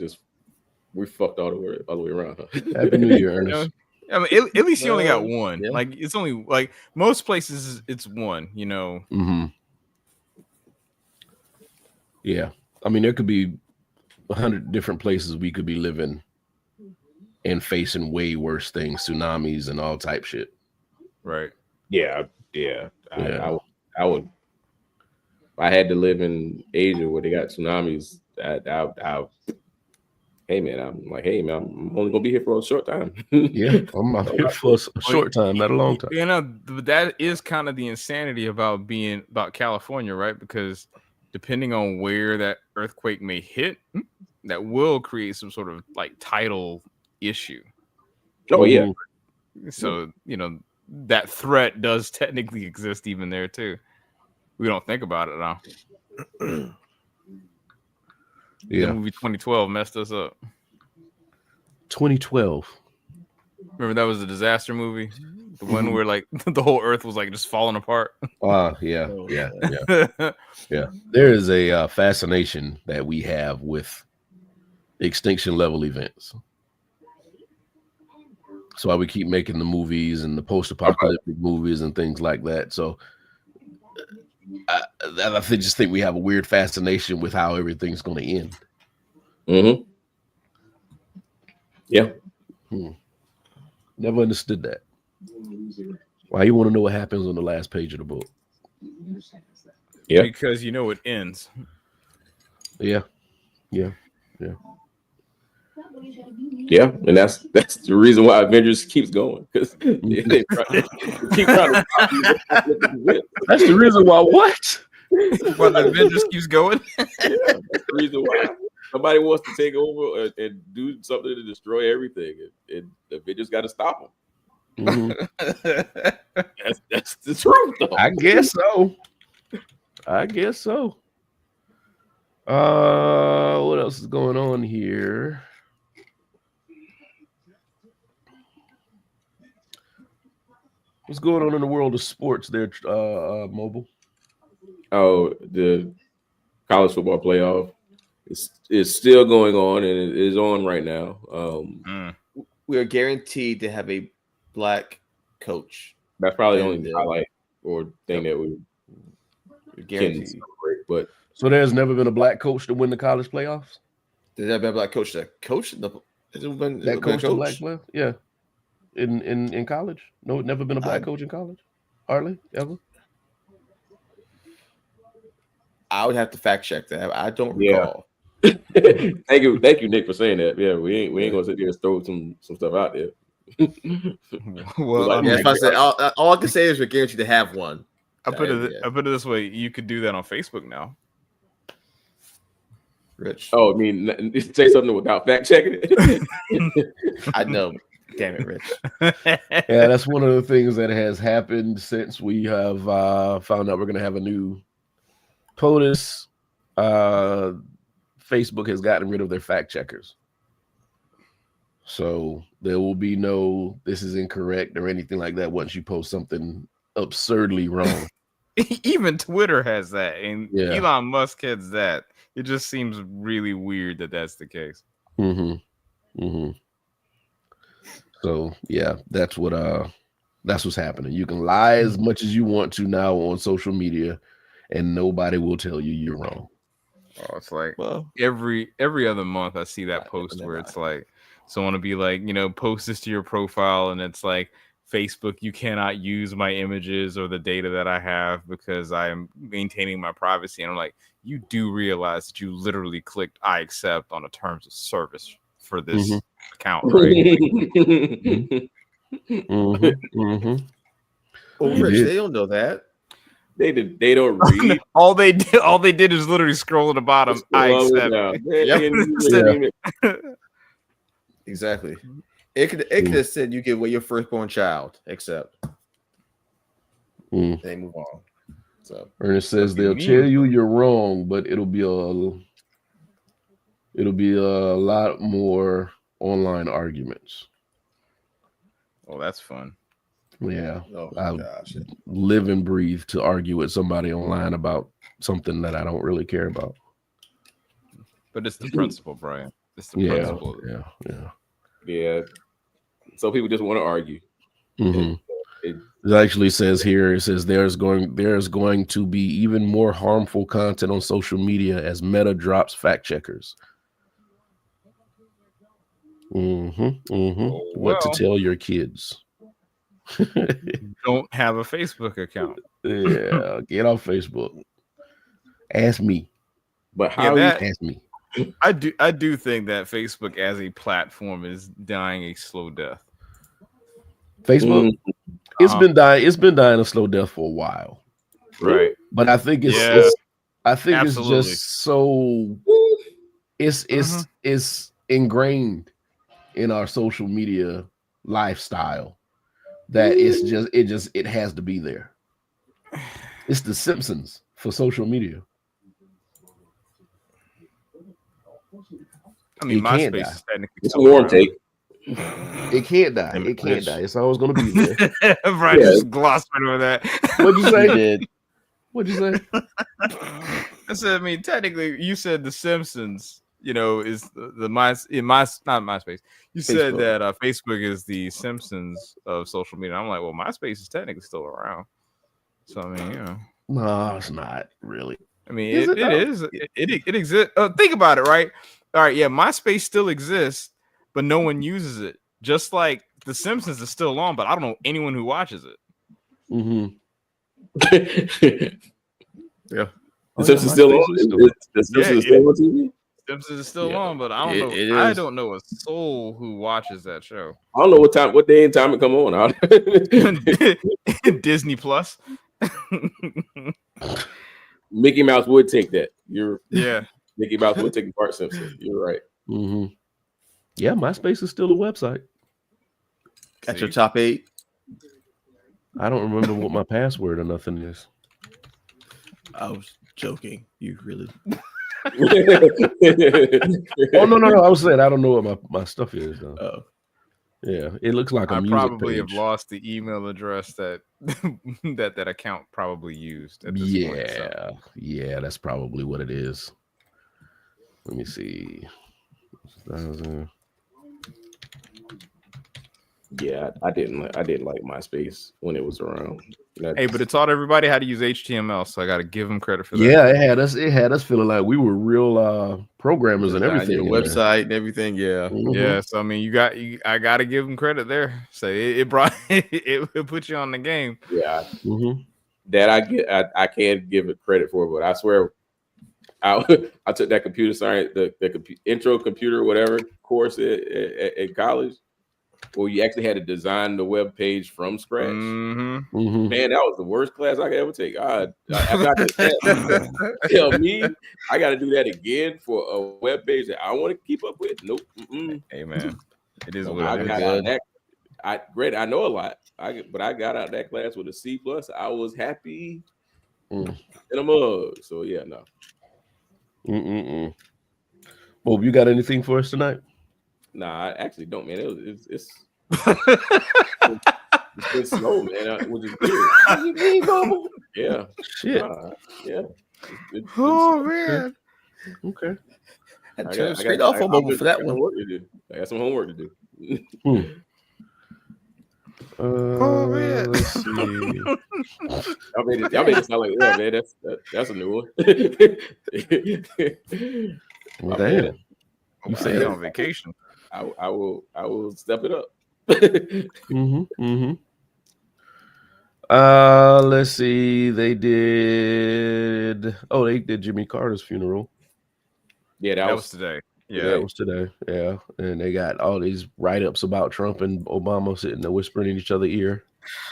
we fucked all the way around. Huh? Happy New Year, Ernest. I mean, at least you only got one. Yeah. Like it's only like most places, it's one. Yeah. I mean, there could be 100 different places we could be living and facing way worse things, tsunamis and all type shit. Right. Yeah. I would. If I had to live in Asia where they got tsunamis, hey man, I'm I'm only gonna be here for a short time. Yeah, I'm out here for a short time, not a long time. That is kind of the insanity about California, right? Because depending on where that earthquake may hit, that will create some sort of like tidal issue. Oh yeah. So that threat does technically exist even there too. We don't think about it now. Yeah. The movie 2012 messed us up. 2012. Remember that was a disaster movie? The one where like the whole Earth was like just falling apart. Yeah. There is a fascination that we have with extinction level events. That's why we keep making the movies and the post-apocalyptic movies and things like that. So I just think we have a weird fascination with how everything's going to end. Mm-hmm. Yeah. Never understood that. Why you want to know what happens on the last page of the book? Yeah. Because you know it ends. Yeah, and that's the reason why Avengers keeps going, because they keep trying to stop you. That's the reason why what? Why the Avengers keeps going? Yeah, that's the reason why somebody wants to take over and do something to destroy everything, and the Avengers got to stop them. That's the truth, though. I guess so. What else is going on here? What's going on in the world of sports there, Mobile? Oh, the college football playoff is still going on, and it is on right now. We are guaranteed to have a black coach. That's probably the only highlight or thing that we can celebrate. But so there's never been a black coach to win the college playoffs? There's never been a black coach that coached the coach the black player? Yeah. In college? No, never been a black coach in college? Hardly ever? I would have to fact check that. I don't recall. Thank you, Nick, for saying that. Yeah, we ain't gonna sit there and throw some stuff out there. Well, all I can say is we're guaranteed to have one. I put it this way: you could do that on Facebook now. Rich. Oh, I mean, say something without fact checking it. I know. Damn it, Rich. Yeah, that's one of the things that has happened since we have found out we're going to have a new POTUS. Facebook has gotten rid of their fact checkers. So there will be no this is incorrect or anything like that once you post something absurdly wrong. Even Twitter has that, and Elon Musk has that. It just seems really weird that that's the case. So yeah, that's what's happening. You can lie as much as you want to now on social media, and nobody will tell you you're wrong. Oh, it's like every other month I see that post where it's like someone will be like, post this to your profile, and it's like, Facebook, you cannot use my images or the data that I have because I am maintaining my privacy. And I'm like, you do realize that you literally clicked I accept on the terms of service for this account, right? Well, Rich, they don't know that. They don't read. all they did is literally scroll at the bottom. I accept. Exactly. It could have said you give away your firstborn child, except they move on. So Ernest says they'll tell you you're wrong, but it'll be a lot more online arguments. Oh, that's fun. Yeah. I live and breathe to argue with somebody online about something that I don't really care about. But it's the principle, Brian. It's the principle. Yeah. So people just want to argue. It actually says here, it says there's going to be even more harmful content on social media as Meta drops fact checkers. What to tell your kids. Don't have a Facebook account. Yeah, get off Facebook. Ask me. But how ask me? I do think that Facebook as a platform is dying a slow death. Facebook, it's been dying a slow death for a while, right? But I think it's just so it's ingrained in our social media lifestyle that it has to be there. It's the Simpsons for social media. I mean, MySpace is technically it's a warm take. It can't die. It can't die. It's always going to be there. Brian just glossed over that. What'd you say? He did. What'd you say? I said, I mean, technically, you said The Simpsons, is the not MySpace. You said that Facebook is the Simpsons of social media. I'm like, well, MySpace is technically still around. So I mean, no, it's not really. I mean, it is. It exists. Think about it, right? All right, yeah, MySpace still exists, but no one uses it. Just like The Simpsons is still on, but I don't know anyone who watches it. Mm-hmm. Yeah. The Simpsons still on? The Simpsons is still on TV? Simpsons is still on, but I don't know. I don't know a soul who watches that show. I don't know what day and time it come on. Disney Plus. Mickey Mouse would take that. Yeah. Mickey Mouse would take Bart Simpson. You're right. Mm-hmm. Yeah, MySpace is still a website. Got your top 8. I don't remember what my password or nothing is. I was joking. You really? Oh no! I was saying I don't know what my stuff is though. Oh. Yeah, it looks like a I music probably page. have lost the email address that that account probably used. At this point, so. Yeah, that's probably what it is. Let me see. 2000. Yeah, I didn't like MySpace when it was around. Hey, but it taught everybody how to use HTML, so I got to give them credit for that. Yeah, it had us feeling like we were real programmers and everything. Your website and everything, yeah. Mm-hmm. Yeah, so I mean, I got to give them credit there. So it brought it put you on the game. Yeah, mm-hmm. That I can't give it credit for, but I swear, I took that computer science, the intro computer whatever course at college. Well, you actually had to design the web page from scratch. Mm-hmm. Mm-hmm. Man, that was the worst class I could ever take. Tell me I got to do that again for a web page that I want to keep up with. Nope. Mm-mm. Hey man, it is So what I it got is. out of that. I know a lot. But I got out of that class with a C+. I was happy in a mug. So yeah, no. Bob, you got anything for us tonight? Nah, I actually don't, man. It's been slow, man, which is weird. Yeah. Shit. Yeah. Man. Okay. I turned straight off on mobile for that one. I got some homework to do. Man. Let's see. Y'all made it sound like, yeah, man, that's a new one. Well, damn. You say you're on vacation. I will step it up. Let's see. They did Jimmy Carter's funeral. Yeah, that was today. Yeah, that was today. Yeah, and they got all these write-ups about Trump and Obama sitting there whispering in each other's ear.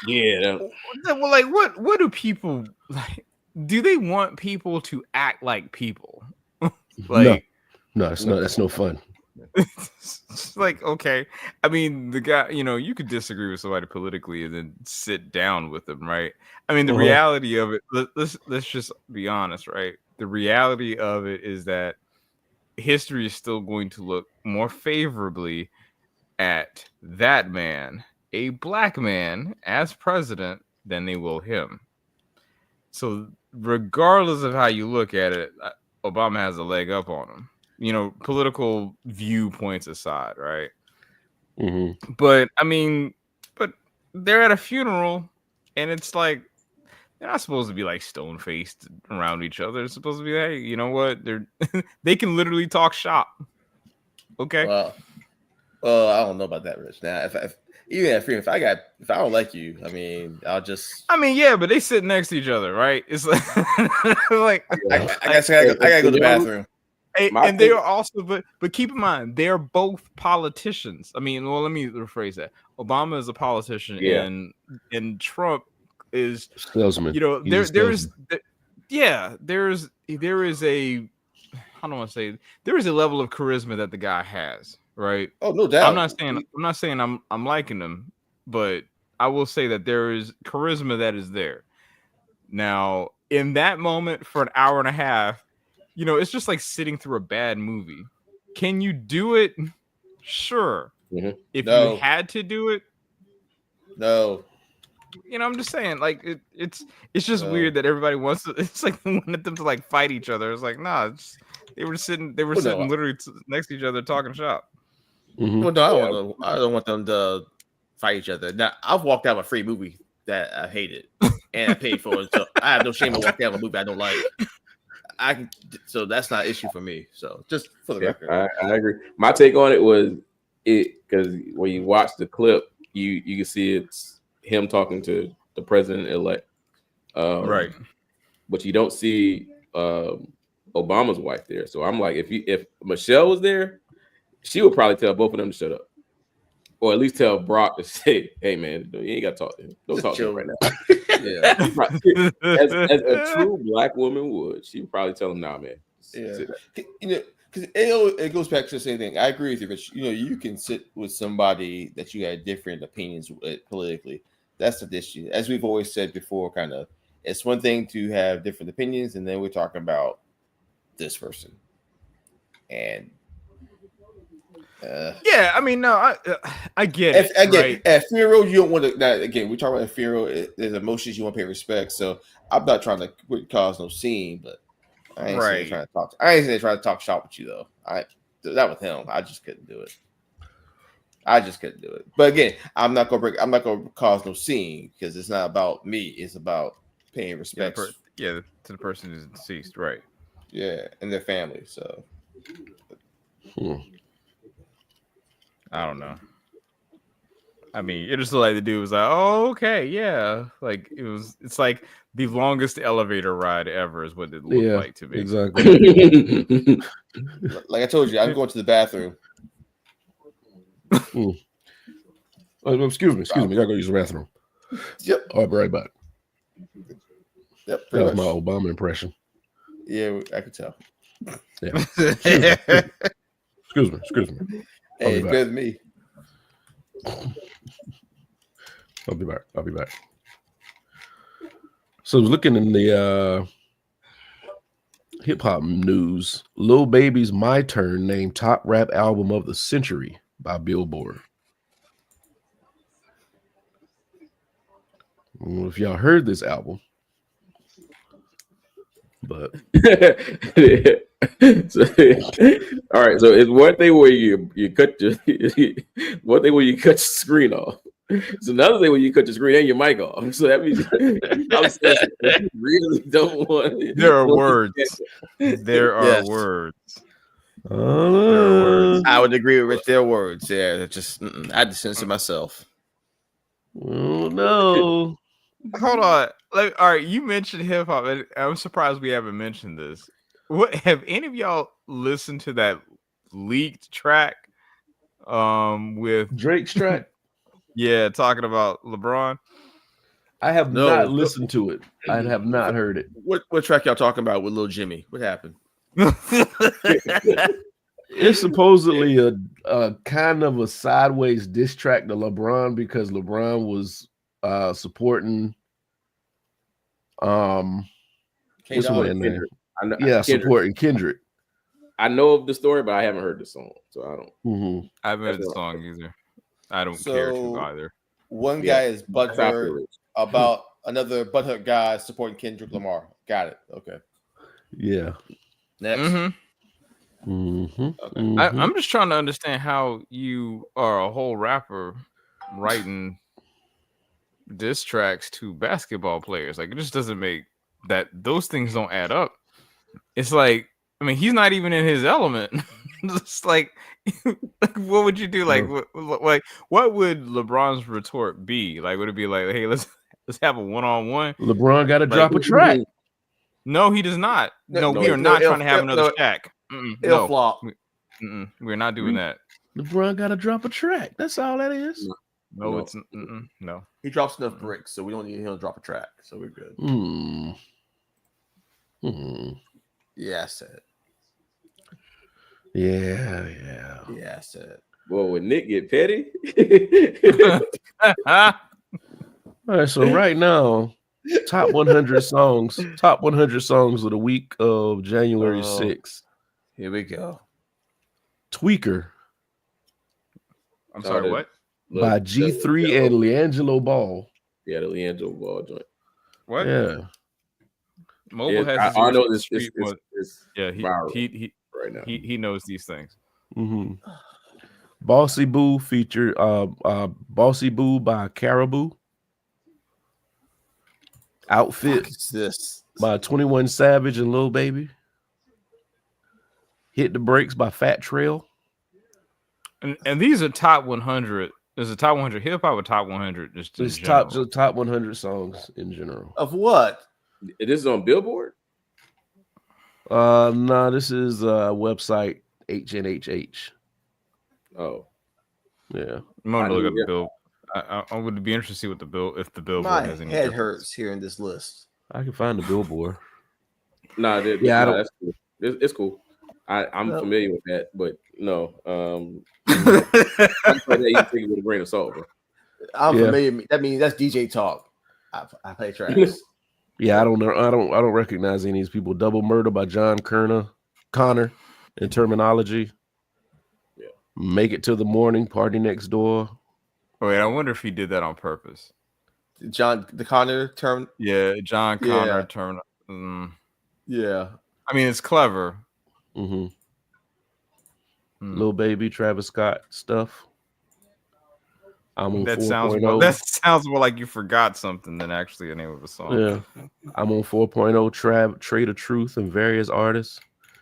Yeah. Well, like, what do people like? Do they want people to act like people? Like, no, it's not. That's no fun. It's like, okay, I mean, the guy, you could disagree with somebody politically and then sit down with them, right? I mean, the reality of it, let's just be honest, right? The reality of it is that history is still going to look more favorably at that man, a black man, as president than they will him. So regardless of how you look at it, Obama has a leg up on him. Political viewpoints aside, right? Mm-hmm. But I mean, they're at a funeral, and it's like they're not supposed to be like stone faced around each other. They're supposed to be, hey, you know what? They can literally talk shop. Okay. Well, I don't know about that, Rich. Now, if I don't like you, I mean, I'll just. I mean, yeah, but they sit next to each other, right? It's like, I guess I gotta go to the bathroom. And they are also, but keep in mind, they're both politicians. I mean, well, let me rephrase that. Obama is a politician, and Trump is salesman. There is a, how do I say, there is a level of charisma that the guy has, right? Oh, no doubt. I'm not saying I'm liking him, but I will say that there is charisma that is there. Now, in that moment for an hour and a half, it's just like sitting through a bad movie. Can you do it? Sure. If No. you had to do it, No. you know, I'm just saying, like it's just No. weird that everybody wants to. It's like they wanted them to like fight each other. It's like, nah, they were sitting literally next to each other talking shop. Mhm. Well, no, I don't want them to fight each other. Now, I've walked out of a free movie that I hated and I paid for it, so I have no shame in walking out of a movie I don't like. So that's not an issue for me. So just for the record, I agree. My take on it was because when you watch the clip, you can see it's him talking to the president-elect, Right? But you don't see Obama's wife there. So I'm like, if Michelle was there, she would probably tell both of them to shut up, or at least tell Brock to say, "Hey, man, you ain't got to talk to him. Don't talk to him right now." Yeah, as a true black woman would, she would probably tell him, "Nah, man." Yeah, you know, because it goes back to the same thing. I agree with you, but you know, you can sit with somebody that you had different opinions with politically. That's the issue. As we've always said before, kind of, it's one thing to have different opinions, and then we're talking about this person, and. Yeah, I mean, no, I get it. Again, right? at funeral, you don't want to. Now, again, we talk about a funeral. There's emotions you want to pay respect. So I'm not trying to cause no scene, but I ain't sitting there trying to talk. I ain't sitting there trying to talk shop with you though. That with him, I just couldn't do it. But again, I'm not gonna cause no scene because it's not about me. It's about paying respect. To the person who's deceased, right? Yeah, and their family. So. I don't know. I mean, it just like the dude was like, "Oh, okay, yeah." Like it's like the longest elevator ride ever is what it looked like to me. Exactly. Like I told you, I'm going to the bathroom. Excuse me. I gotta go use the bathroom. Yep. I'll be right back. Yep. That was my Obama impression. Yeah, I could tell. Yeah. Excuse me. Hey, it's better than me. I'll be back. So looking in the hip hop news, Lil Baby's "My Turn" named top rap album of the century by Billboard. I don't know if y'all heard this album, but so, all right. So it's one thing where you cut your one thing where you cut your screen off. It's another thing when you cut your screen and your mic off. So that means you really don't want it. There are words. There are words. I would agree with their words. Yeah, just I had to censor myself. Oh no. Hold on. All right, you mentioned hip hop, and I'm surprised we haven't mentioned this. What have any of y'all listened to that leaked track? With Drake's track? Yeah, talking about LeBron. I have not listened to it. I have not heard it. What track y'all talking about with Lil Jimmy? What happened? It's supposedly a kind of a sideways diss track to LeBron because LeBron was supporting what's the man name? Supporting Kendrick. I know of the story, but I haven't heard the song, so I don't. I haven't heard the song either. I don't care to either. One guy is butthurt about another butthurt guy supporting Kendrick Lamar. Got it. Okay. Yeah. Next. Okay. I'm just trying to understand how you are a whole rapper writing diss tracks to basketball players. Like, it just doesn't make that. Those things don't add up. It's like, I mean, he's not even in his element. It's like, what would you do? Like, what would LeBron's retort be? Like, would it be like, hey, let's have a one-on-one? LeBron got to drop a track. No, he does not. No, we are not trying to have another Shaq. It'll flop. We're not doing that. LeBron got to drop a track. That's all that is. No, it's no. He drops enough bricks, so we don't need him to drop a track. So we're good. Yeah, I said. Yeah, I said. Well, would Nick get petty? All right, so right now, top 100 songs of the week of January 6th. Here we go. Tweaker I'm sorry, what? by G3 and Leangelo Ball. Yeah, the Leandro Ball joint. What? Yeah. Mobile Yeah, has. I know this. this. Yeah, viral he right now. he knows these things. Mm-hmm. Bossy Boo featured Bossy Boo by Caribou. Outfit Is this? by 21 Savage and Lil Baby. Hit the Brakes by Fat Trail. And these are top 100. There's a top 100 hip hop or top 100 just in It's general. top 100 songs in general. Of what? This is on Billboard. No, this is website HNHH. Oh, yeah. I'm gonna look at the bill. I would be interested to see what the bill if the Billboard My has any. head difference. hurts hearing this list. I can find the Billboard. That's cool. It's cool. I'm Nope. familiar with that, but no. I'm like that you take it with a grain of salt, bro. I'm Yeah. familiar. That means that's DJ talk. I play tracks. Yeah, I don't know. I don't recognize any of these people. Double Murder by John Connor in Terminology. Yeah. Make It to the Morning, Party Next Door. Wait, I wonder if he did that on purpose. The Connor term. Yeah, John Connor Yeah. term. Yeah. I mean, it's clever. Mm-hmm. Lil Baby, Travis Scott stuff. I'm on 4.0. That sounds more like you forgot something than actually the name of a song. Yeah. I'm on 4.0, Trade of Truth and various artists.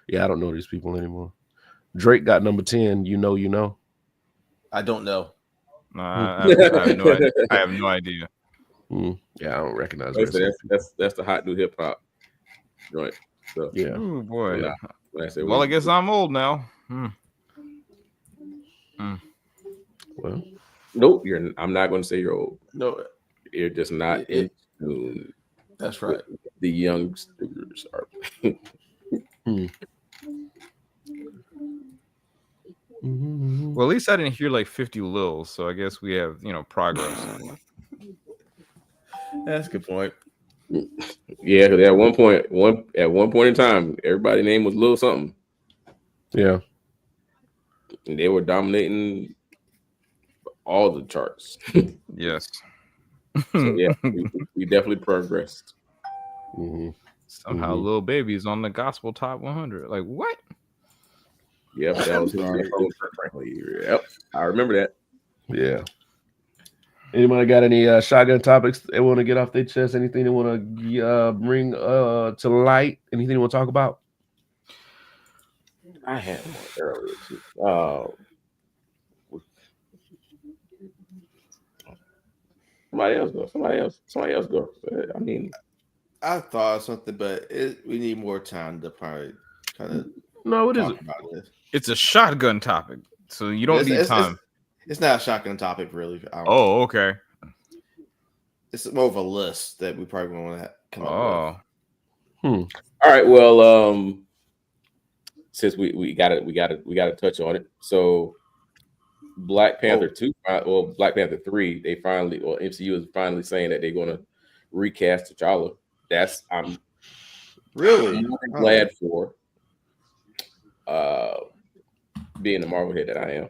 Yeah, I don't know these people anymore. Drake got number 10, You Know. I don't know. No, I have no idea. I have no idea. Yeah, I don't recognize that's the hot new hip hop joint. So, yeah. Oh boy. I guess I'm old now. Well, nope. I'm not going to say you're old. No, You're just not in tune. That's right. The youngsters are. Well, at least I didn't hear like 50 Lils, so I guess we have progress. That's a good point. Yeah, because at one point in time, everybody's name was Lil something. Yeah. And they were dominating all the charts. Yes. So yeah, we definitely progressed. Somehow Lil Baby is on the gospel top 100. Like what? Yep, that was frankly. Yep, I remember that. Yeah. Anybody got any shotgun topics they want to get off their chest? Anything they want to bring to light? Anything they want to talk about? I had one earlier too. Somebody else go. I mean, I thought of something, but we need more time to probably kind of No, it talk isn't. about this. It's a shotgun topic, so you don't need time. It's not a shotgun topic, really. Oh, okay. It's more of a list that we probably want to come up with. All right. Well, since we got to touch on it. So, Black Panther 2, Black Panther 3, MCU is finally saying that they're going to recast T'Challa. I'm really glad for being the Marvel head that I am.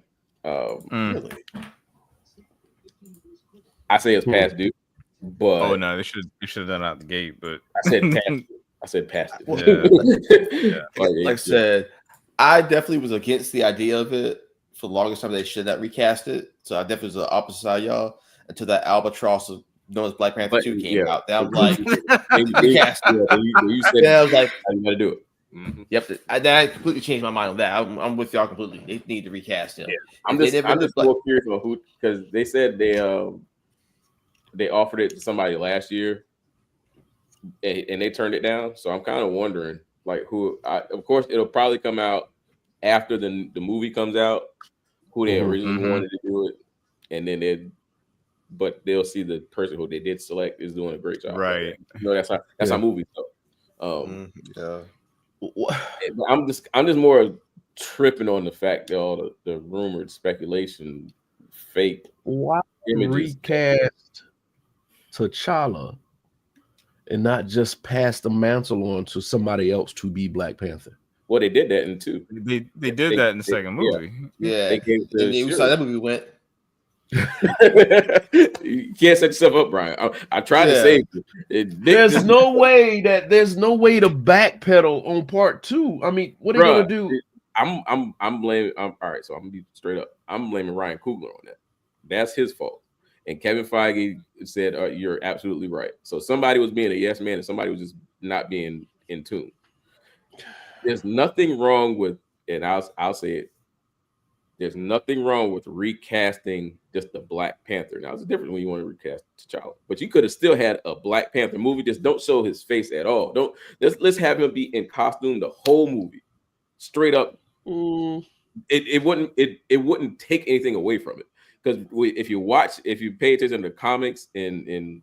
Really? I say it's past due, but no, they should have done it out the gate. But I said past due. Like I said, I definitely was against the idea of it for the longest time. They should not recast it. So I definitely was the opposite side, y'all, until that albatross of known as Black Panther 2 came out. That was like recast. You said I was like, you got to do it. Yep, that completely changed my mind on that. I'm with y'all completely. They need to recast him. Yeah. I'm just more curious about who, because they said they offered it to somebody last year, and they turned it down. So I'm kind of wondering, like, who. Of course, it'll probably come out after the movie comes out, who they originally wanted to do it, and then they'll see the person who they did select is doing a great job. Right. That's how movies go. Yeah. I'm just more tripping on the fact that all the rumored speculation, fake Why images. recast T'Challa and not just pass the mantle on to somebody else to be Black Panther? Well, they did that in 2. They did that in the second movie. Yeah. They gave We saw that movie went. You can't set yourself up, Brian. I tried to save you. There's no way to backpedal on part 2. I mean, what are you gonna do? I'm blaming. All right, so I'm gonna be straight up. I'm blaming Ryan Coogler on that. That's his fault. And Kevin Feige said, "You're absolutely right." So somebody was being a yes man, and somebody was just not being in tune. There's nothing wrong with, and I'll say it. There's nothing wrong with recasting just the Black Panther. Now, it's different when you want to recast T'Challa, but you could have still had a Black Panther movie. Just don't show his face at all. Let's have him be in costume the whole movie, straight up. It wouldn't take anything away from it, because if you pay attention to comics and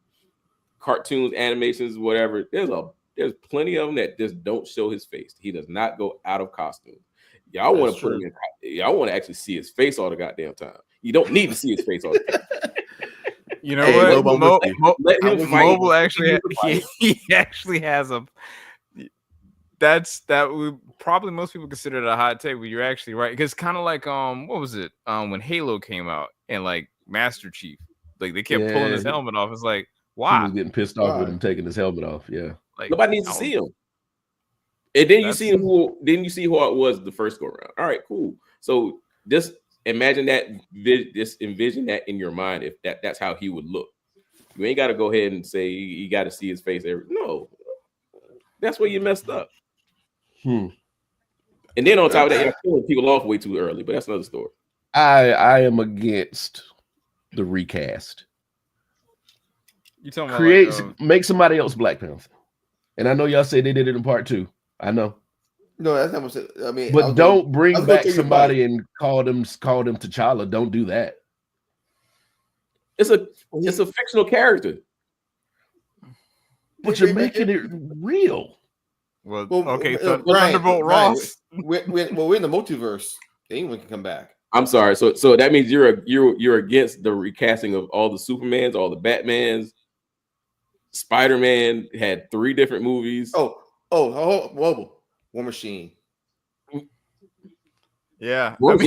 cartoons, animations, whatever, there's plenty of them that just don't show his face. He does not go out of costume. Y'all want to put him in. Y'all want to actually see his face all the goddamn time. You don't need to see his face all the time. You know what? Mobile actually he actually has a. Probably most people consider it a hot take, but you're actually right, because kind of like what was it when Halo came out and like Master Chief, like they kept pulling his helmet off. It's like, why? He was getting pissed off with him taking his helmet off. Yeah, like nobody needs to see him. And then you see who it was the first go around. All right, cool. So just imagine that, just envision that in your mind. If that's how he would look, you ain't got to go ahead and say you got to see his face. No, that's where you messed up. And then on top of that, you're killing people off way too early. But that's another story. I am against the recast. You talking about make somebody else Black Panther. And I know y'all say they did it in part 2. I know. No, that's not what I said. I mean, but don't bring back somebody and call them T'Challa. Don't do that. It's a fictional character. But you're making it real. Well, okay, so Thunderbolt Ross. We're in the multiverse. Anyone can come back. I'm sorry. So that means you're against the recasting of all the Supermans, all the Batmans. Spider-Man had 3 different movies. War Machine. Yeah, that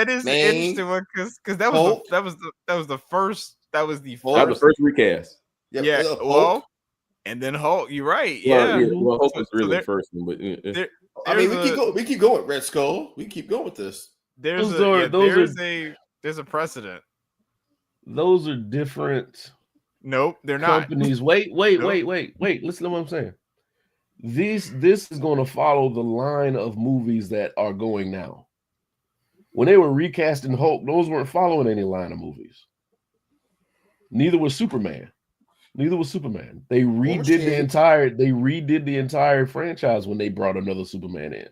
is an interesting one, because that was the first recast. Yeah, well, and then Hulk. You're right. Yeah, well, Hulk was really the first one, but I mean, we keep going. Red Skull. We keep going with this. There's a precedent. Those are different. Nope, they're not. Companies. Wait. Listen to what I'm saying. This is going to follow the line of movies that are going now. When they were recasting Hulk, those weren't following any line of movies. Neither was Superman. They redid the entire franchise when they brought another Superman in.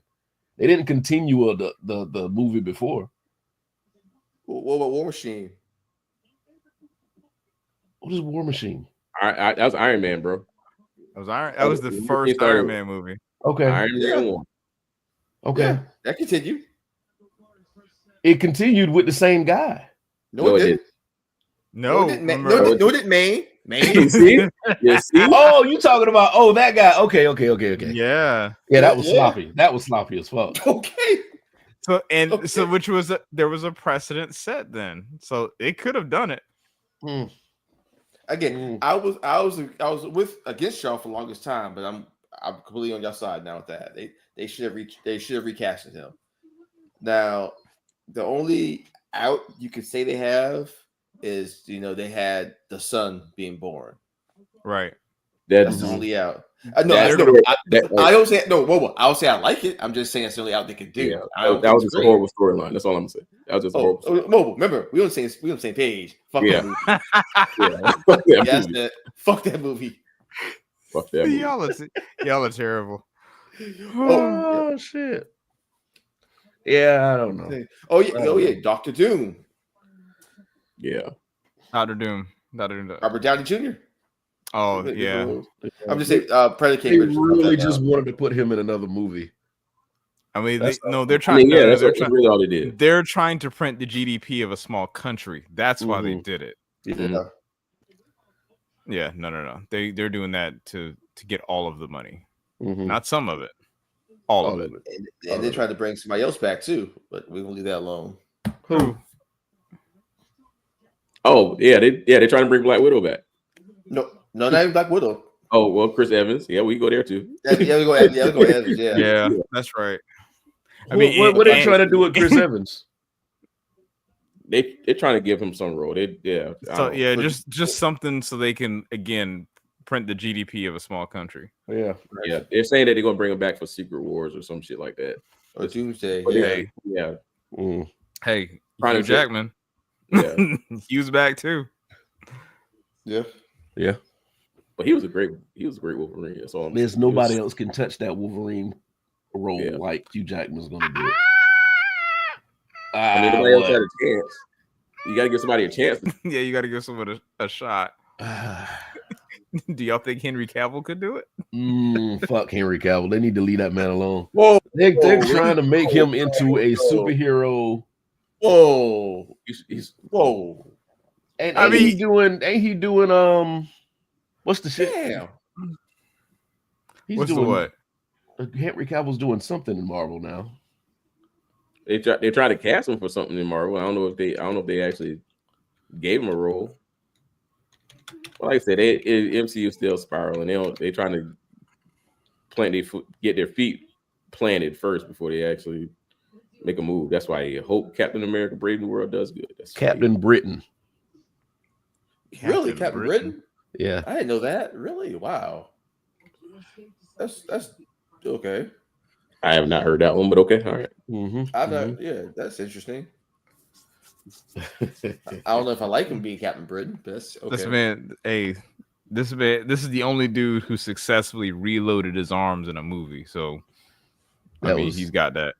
They didn't continue the movie before. What about War Machine? What is War Machine? That was Iron Man, bro. That was the first Iron Man movie. Okay. Iron Man 1. Okay. Yeah, that continued. It continued with the same guy. No, it didn't. No, it didn't. Maine. You see? Oh, you talking about that guy? Okay. Yeah. That was sloppy. That was sloppy as fuck. Okay. So which was there was a precedent set then, so it could have done it. Again, I was against y'all for the longest time, but I'm completely on your side now with that. They should have recasted him. Now, the only out you could say they have is they had the son being born. Right. That's the only out. I don't say no. Whoa, I don't say I like it. I'm just saying it's the only out they could do. Yeah, that was just a horrible storyline. That's all I'm saying. That was just a horrible storyline. Mobile, remember, we on the same page. Fuck that movie. Fuck that movie. Fuck that movie. Y'all are terrible. Oh shit. Yeah, I don't know. Oh yeah, Dr. Doom. Yeah. Dr. Doom. Robert Downey Jr. Oh yeah. I'm just saying, They really just wanted to put him in another movie. I mean, they're trying. That's really all they did. They're trying to print the GDP of a small country. That's why they did it. Yeah. No. They're doing that to get all of the money, not some of it, all of it. And they tried to bring somebody else back too, but we won't leave that alone. Who? Oh yeah, they're trying to bring Black Widow back. No, not even Black Widow. Oh well, Chris Evans. Yeah, we go there too. Yeah, we go ahead. Yeah, we go ahead. Yeah. Yeah, that's right. I What, mean, what they and- trying to do with Chris Evans? They're trying to give him some role. So yeah, just something so they can again print the GDP of a small country. Yeah. Yeah, they're saying that they're gonna bring him back for Secret Wars or some shit like that. Or Doomsday. But Yeah. yeah. Mm. Hey, Trying Hugh to- Jackman. Yeah. Hugh's back too. Yeah. Yeah. But he was a great Wolverine. That's all. There's nobody else can touch that Wolverine role Yeah. like Hugh Jackman's gonna do it. I mean, nobody else had a chance. You got to give somebody a chance. Yeah, you got to give someone a shot. Do y'all think Henry Cavill could do it? Fuck Henry Cavill. They need to leave that man alone. Whoa. They're trying to make him into a superhero. Whoa. He's Whoa. And I mean- ain't he doing what's the shit? Damn. He's What's doing the what? Henry Cavill's doing something in Marvel now. they try to cast him for something in Marvel. I don't know if they actually gave him a role. Well, like I said, MCU is still spiraling. They're trying to get their feet planted first before they actually make a move. That's why I hope Captain America: Brave New World does good. That's Captain Britain. Really, Captain Britain? Yeah. I didn't know that. Really? Wow. That's okay. I have not heard that one, but okay, all right. Mm-hmm. Yeah, that's interesting. I don't know if I like him being Captain Britain, but that's okay. This is the only dude who successfully reloaded his arms in a movie. So, he's got that.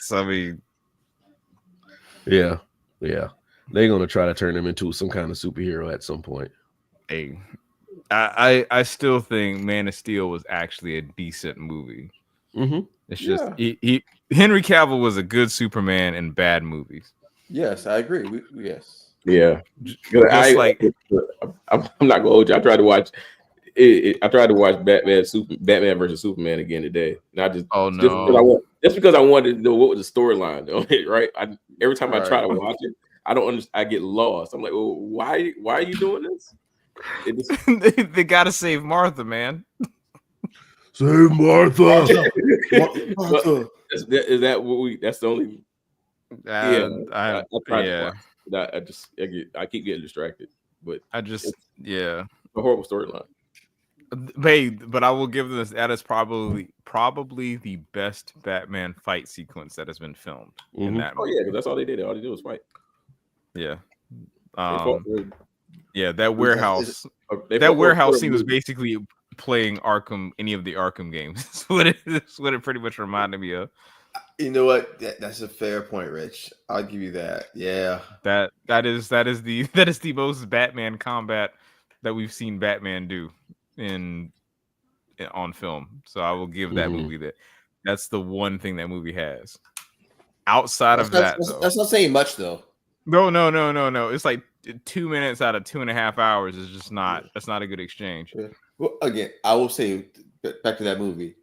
So, I mean, yeah. They're gonna try to turn him into some kind of superhero at some point. hey, I still think Man of Steel was actually a decent movie. Mm-hmm. It's just Henry Cavill was a good Superman in bad movies. Yes, I agree. Yes. Yeah, I'm not gonna hold you. I tried to watch Batman versus Superman again today. Not just just because I wanted to know what was the storyline on it. Right. Every time I try to watch it, I don't understand. I get lost. I'm like, well, why are you doing this? They gotta save Martha, man. Save Martha. Martha. Is that what we? That's the only. I keep getting distracted, but a horrible storyline. But I will give this. That is probably the best Batman fight sequence that has been filmed in that movie. Oh yeah, because that's all they did. All they did was fight. Yeah. Yeah, that warehouse. That warehouse scene was basically playing any of the Arkham games. That's what it pretty much reminded me of. You know what? That's a fair point, Rich. I'll give you that. Yeah. That is the most Batman combat that we've seen Batman do on film. So I will give that movie that. That's the one thing that movie has. Outside of that, that's not saying much though. No. It's like 2 minutes out of 2.5 hours is just not. That's not a good exchange. Yeah. Well, again, I will say back to that movie.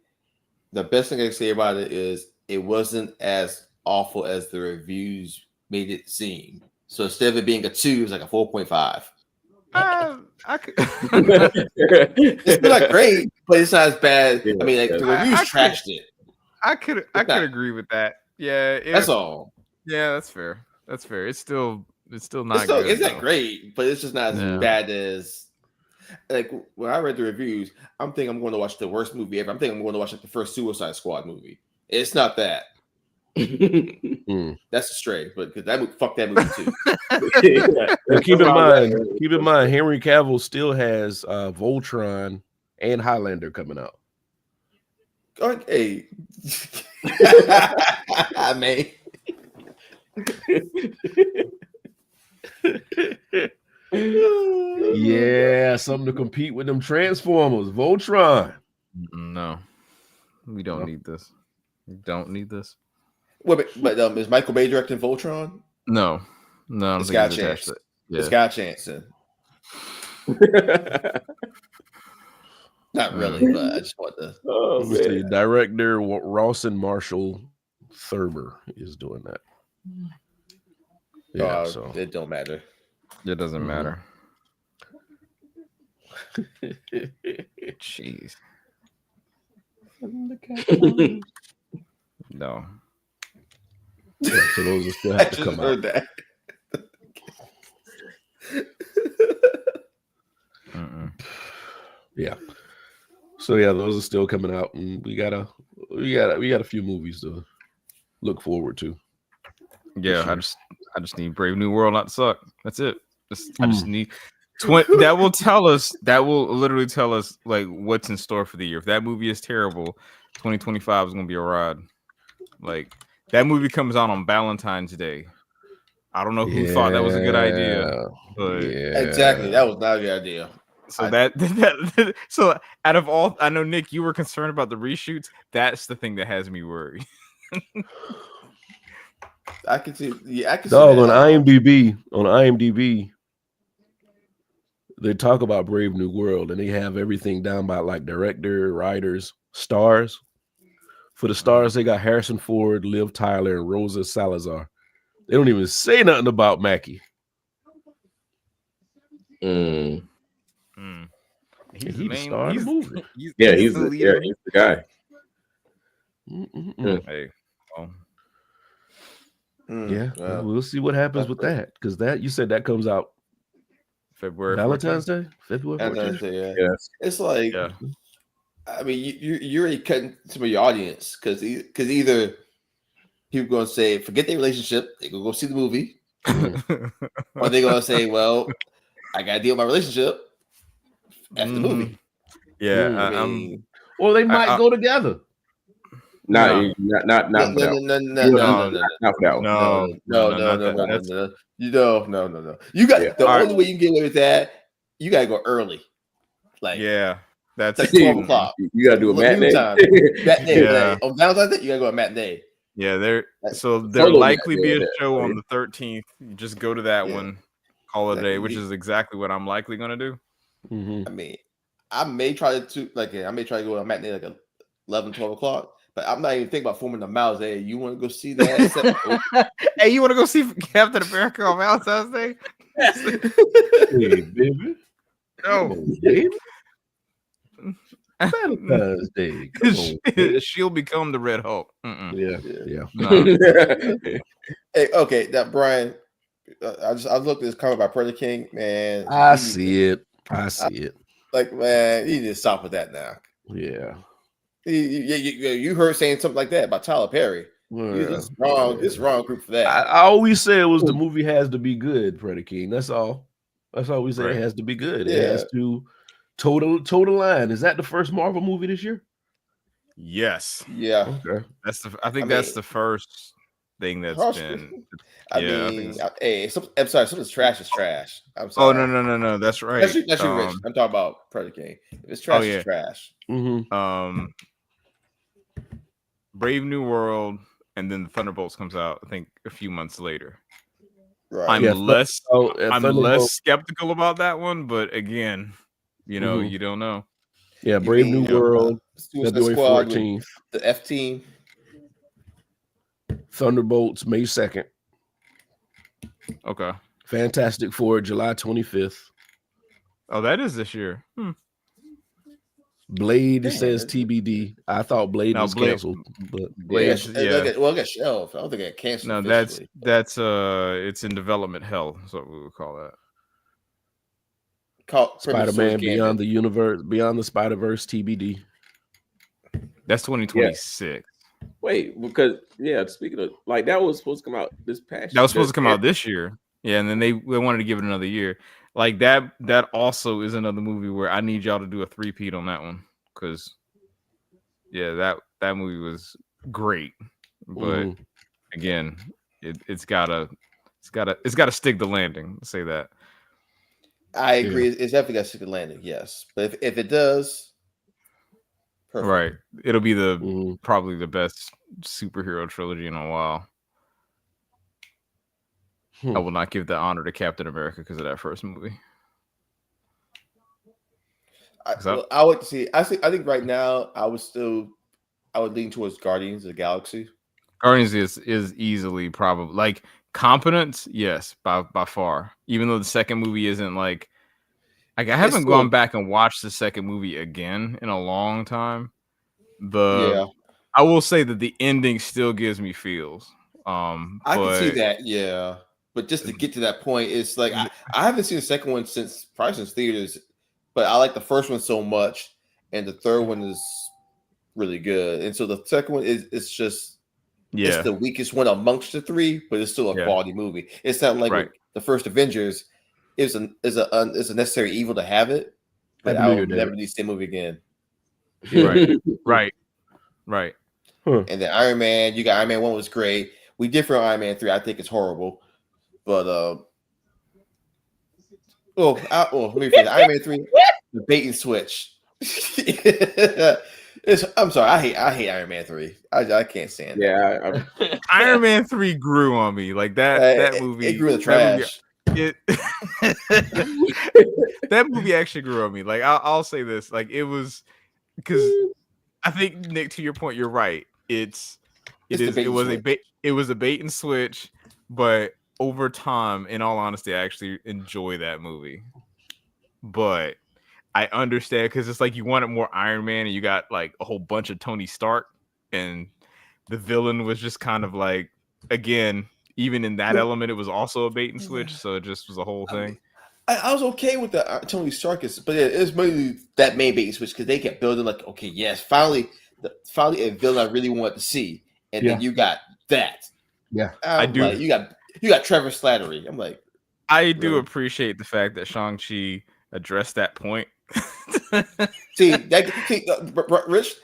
The best thing I can say about it is it wasn't as awful as the reviews made it seem. So instead of it being a 2, it was like a 4.5. I could. It's not great, but it's not as bad. I mean, like the reviews trashed it. I could agree with that. Yeah, that's all. Yeah, that's fair. That's fair. It's still not good. It's not great, but it's just not as bad as like when I read the reviews. I'm thinking I'm going to watch the worst movie ever. I'm thinking I'm going to watch like the first Suicide Squad movie. It's not that. That's a stray, but because fuck that movie too. And keep in mind, Henry Cavill still has Voltron and Highlander coming out. Hey, man. Yeah, something to compete with them Transformers, Voltron. No, we don't need this. We don't need this. But is Michael Bay directing Voltron? No. It's got a chance. It's got a chance. Not really, but I just want to. Director Rawson Marshall Thurber is doing that. Yeah, so it don't matter. It doesn't Mhm. matter. Jeez. No. Yeah, so those will still I have to just come out. heard that. Mm-mm. Yeah. So yeah, those are still coming out, and we got a few movies to look forward to. Yeah, year. I just need Brave New World not to suck. That's it. I just Mm. need that will tell us, that will literally tell us like what's in store for the year. If that movie is terrible, 2025 is gonna be a ride. Like that movie comes out on Valentine's Day. I don't know who thought that was a good idea, but Exactly. That was not a good idea. so so out of all, I know Nick, you were concerned about the reshoots. That's the thing that has me worried. I can see. Yeah, I can see Dog, that. on IMDb, they talk about Brave New World, and they have everything down by like director, writers, stars. For the stars, they got Harrison Ford, Liv Tyler, and Rosa Salazar. They don't even say nothing about Mackie. Mm. He's He the star of the movie. He's the leader. he's the guy. Hey, Yeah, we'll see what happens with that, because that you said that comes out February Valentine's 14th. Day, February 14th. Yes. It's like, Yeah. I mean, you're already cutting some of your audience because either people going to say forget their relationship, they gonna go see the movie, or they gonna say, well, I got to deal with my relationship after the movie. Yeah, I mean, or they might go together. Not No. not no, for that one. no, Not for that one. no. You got the only way you can get away with that. You gotta go early, like that's like 12 o'clock. You gotta do a matinee. Matinee on Valentine's Day. You gotta go a matinee. Yeah, there'll solo likely be a matinee, show on the 13th. You just go to that one, call it a day, which is exactly what I'm likely gonna do. I mean, I may try to go on a matinee like 11, 12 o'clock. But I'm not even thinking about forming the mouths. Hey, you want to go see that? Hey, you want to go see Captain America on Valentine's Day? Hey, baby. No, baby. Valentine's Day. Come on, she'll become the Red Hulk. Yeah. No. Hey, okay, that Brian. I looked at this cover by Predator King. Man, I see it. Like, man, you need to stop with that now. Yeah. You heard saying something like that about Tyler Perry. It's wrong. It's wrong group for that. I always said it was the movie has to be good, Predator King. That's all. That's all we say. It has to be good. It has to toe the line. Is that the first Marvel movie this year? Yes. Yeah. Okay. I think that's the first thing that's been. Hey, I'm sorry. Something's trash is trash. I'm sorry. Oh no. That's right. That's Rich. I'm talking about Predator King. If it's trash, it's trash. Brave New World, and then the Thunderbolts comes out, I think, a few months later. Right. I'm less skeptical about that one, but again, you don't know. Yeah, Brave New World, February 14th. The F-Team. Thunderbolts, May 2nd. Okay. Fantastic Four, July 25th. Oh, that is this year. Blade says TBD. I thought Blade was canceled, but Blade, it got shelved. I don't think it got canceled. No, officially. that's it's in development hell. Is what we would call that. Spider-Man Beyond the Universe, Beyond the Spider-Verse TBD. That's 2026. Yeah. Wait, because speaking of like that was supposed to come out this past year. That was supposed to come out this year. Yeah, and then they wanted to give it another year. Like that also is another movie where I need y'all to do a 3-peat on that one, because that movie was great, but again, it's gotta stick the landing. Let's say that. I agree. It's definitely got to stick the landing. Yes, but if it does, perfect. Right, it'll be the probably the best superhero trilogy in a while. I will not give the honor to Captain America because of that first movie. I would see. I think right now I would lean towards Guardians of the Galaxy. Guardians is easily probably like competence, yes, by far. Even though the second movie isn't like I haven't gone back and watched the second movie again in a long time. I will say that the ending still gives me feels. I can see that, yeah. But just to get to that point, it's like I haven't seen the second one since theaters, but I like the first one so much, and the third one is really good. And so the second one it's just it's the weakest one amongst the three, but it's still a quality movie. It's not like the first Avengers is a necessary evil to have it, but I will never need to see a movie again. Right. Huh. And then Iron Man, you got Iron Man 1 was great. We differ on Iron Man 3. I think it's horrible. But let me finish. Iron Man 3, the bait and switch. I'm sorry, I hate Iron Man 3. I can't stand it. Yeah, Iron Man 3 grew on me. Like that movie. It grew in the trash. That movie actually grew on me. Like I'll say this. Like it was because I think Nick, to your point, you're right. It was a bait and switch, but over time, in all honesty, I actually enjoy that movie. But I understand because it's like you wanted more Iron Man, and you got like a whole bunch of Tony Stark, and the villain was just kind of like, again, even in that element, it was also a bait and switch. So it just was a whole thing. I was okay with the Tony Stark, but it was mainly that main bait and switch because they kept building like, okay, yes, finally a villain I really wanted to see, and then you got that. Yeah, I do. Like, you got Trevor Slattery. I'm like, I do appreciate the fact that Shang-Chi addressed that point. Rich,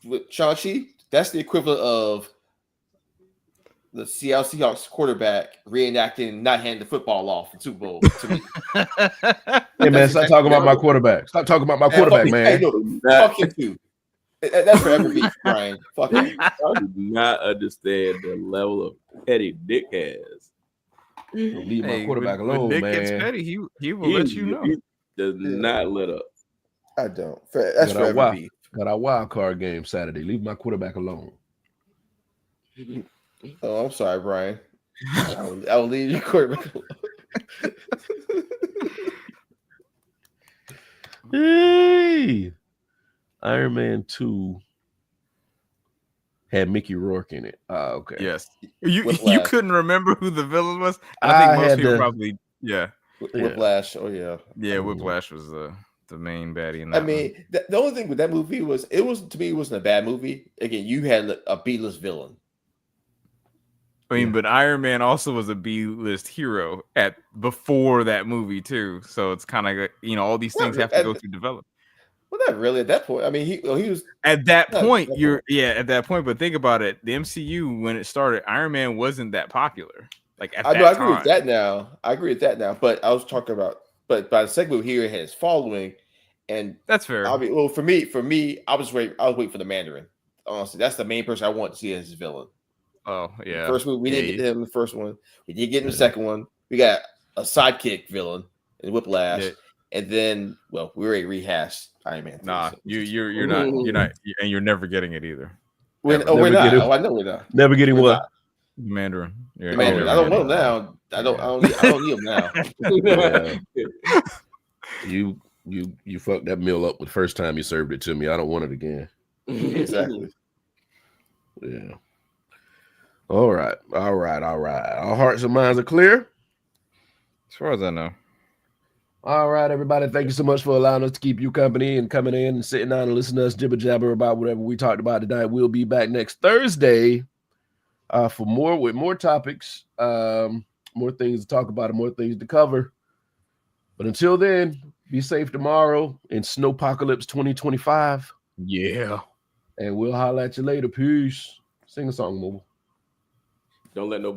with Shang-Chi, that's the equivalent of the Seattle Seahawks quarterback reenacting not handing the football off in Super Bowl to me. Hey man, stop talking about my quarterback. Stop talking about my quarterback, man. Fuck him too. That's forever beef, Brian. Fuck him. I do not understand the level of petty Nick has. Leave my quarterback alone, Nick man. gets petty. He will let you know. He does not let up. I don't. That's forever beef. Got our wild card game Saturday. Leave my quarterback alone. Oh, I'm sorry, Brian. I will leave your quarterback alone. Hey, Iron Man 2 had Mickey Rourke in it. Okay. Yes. You couldn't remember who the villain was? I think most people probably Whiplash. Oh yeah. Yeah, Whiplash was the main baddie in that. I mean, the only thing with that movie was it wasn't a bad movie. Again, you had a B-list villain. I mean, but Iron Man also was a B-list hero before that movie too. So it's kind of all these things have to go through development. Well, not really at that point. I mean, he was at that point. At that point. But think about it: the MCU when it started, Iron Man wasn't that popular. Like I agree with that now. But I was talking about, but by the second movie here, it has following, and that's fair. I mean, well, for me, I was waiting for the Mandarin. Honestly, that's the main person I want to see as his villain. Oh yeah. The first movie we didn't get him in the first one. We did get him in the second one. We got a sidekick villain in Whiplash, and then we already rehashed Iron Man 3. Nah, you're not, and you're never getting it either. We're not. Oh, I know we're not. Never getting what? Mandarin. I don't want him now. I don't need him now. You fucked that meal up the first time you served it to me. I don't want it again. Exactly. Yeah. All right. Our hearts and minds are clear. As far as I know. All right, everybody. Thank you so much for allowing us to keep you company and coming in and sitting down and listening to us jibber jabber about whatever we talked about tonight. We'll be back next Thursday for more topics, more things to talk about, and more things to cover. But until then, be safe tomorrow in SNOWPOCALYPSE 2025. Yeah. And we'll holler at you later. Peace. Sing a song, Mobile. Don't let nobody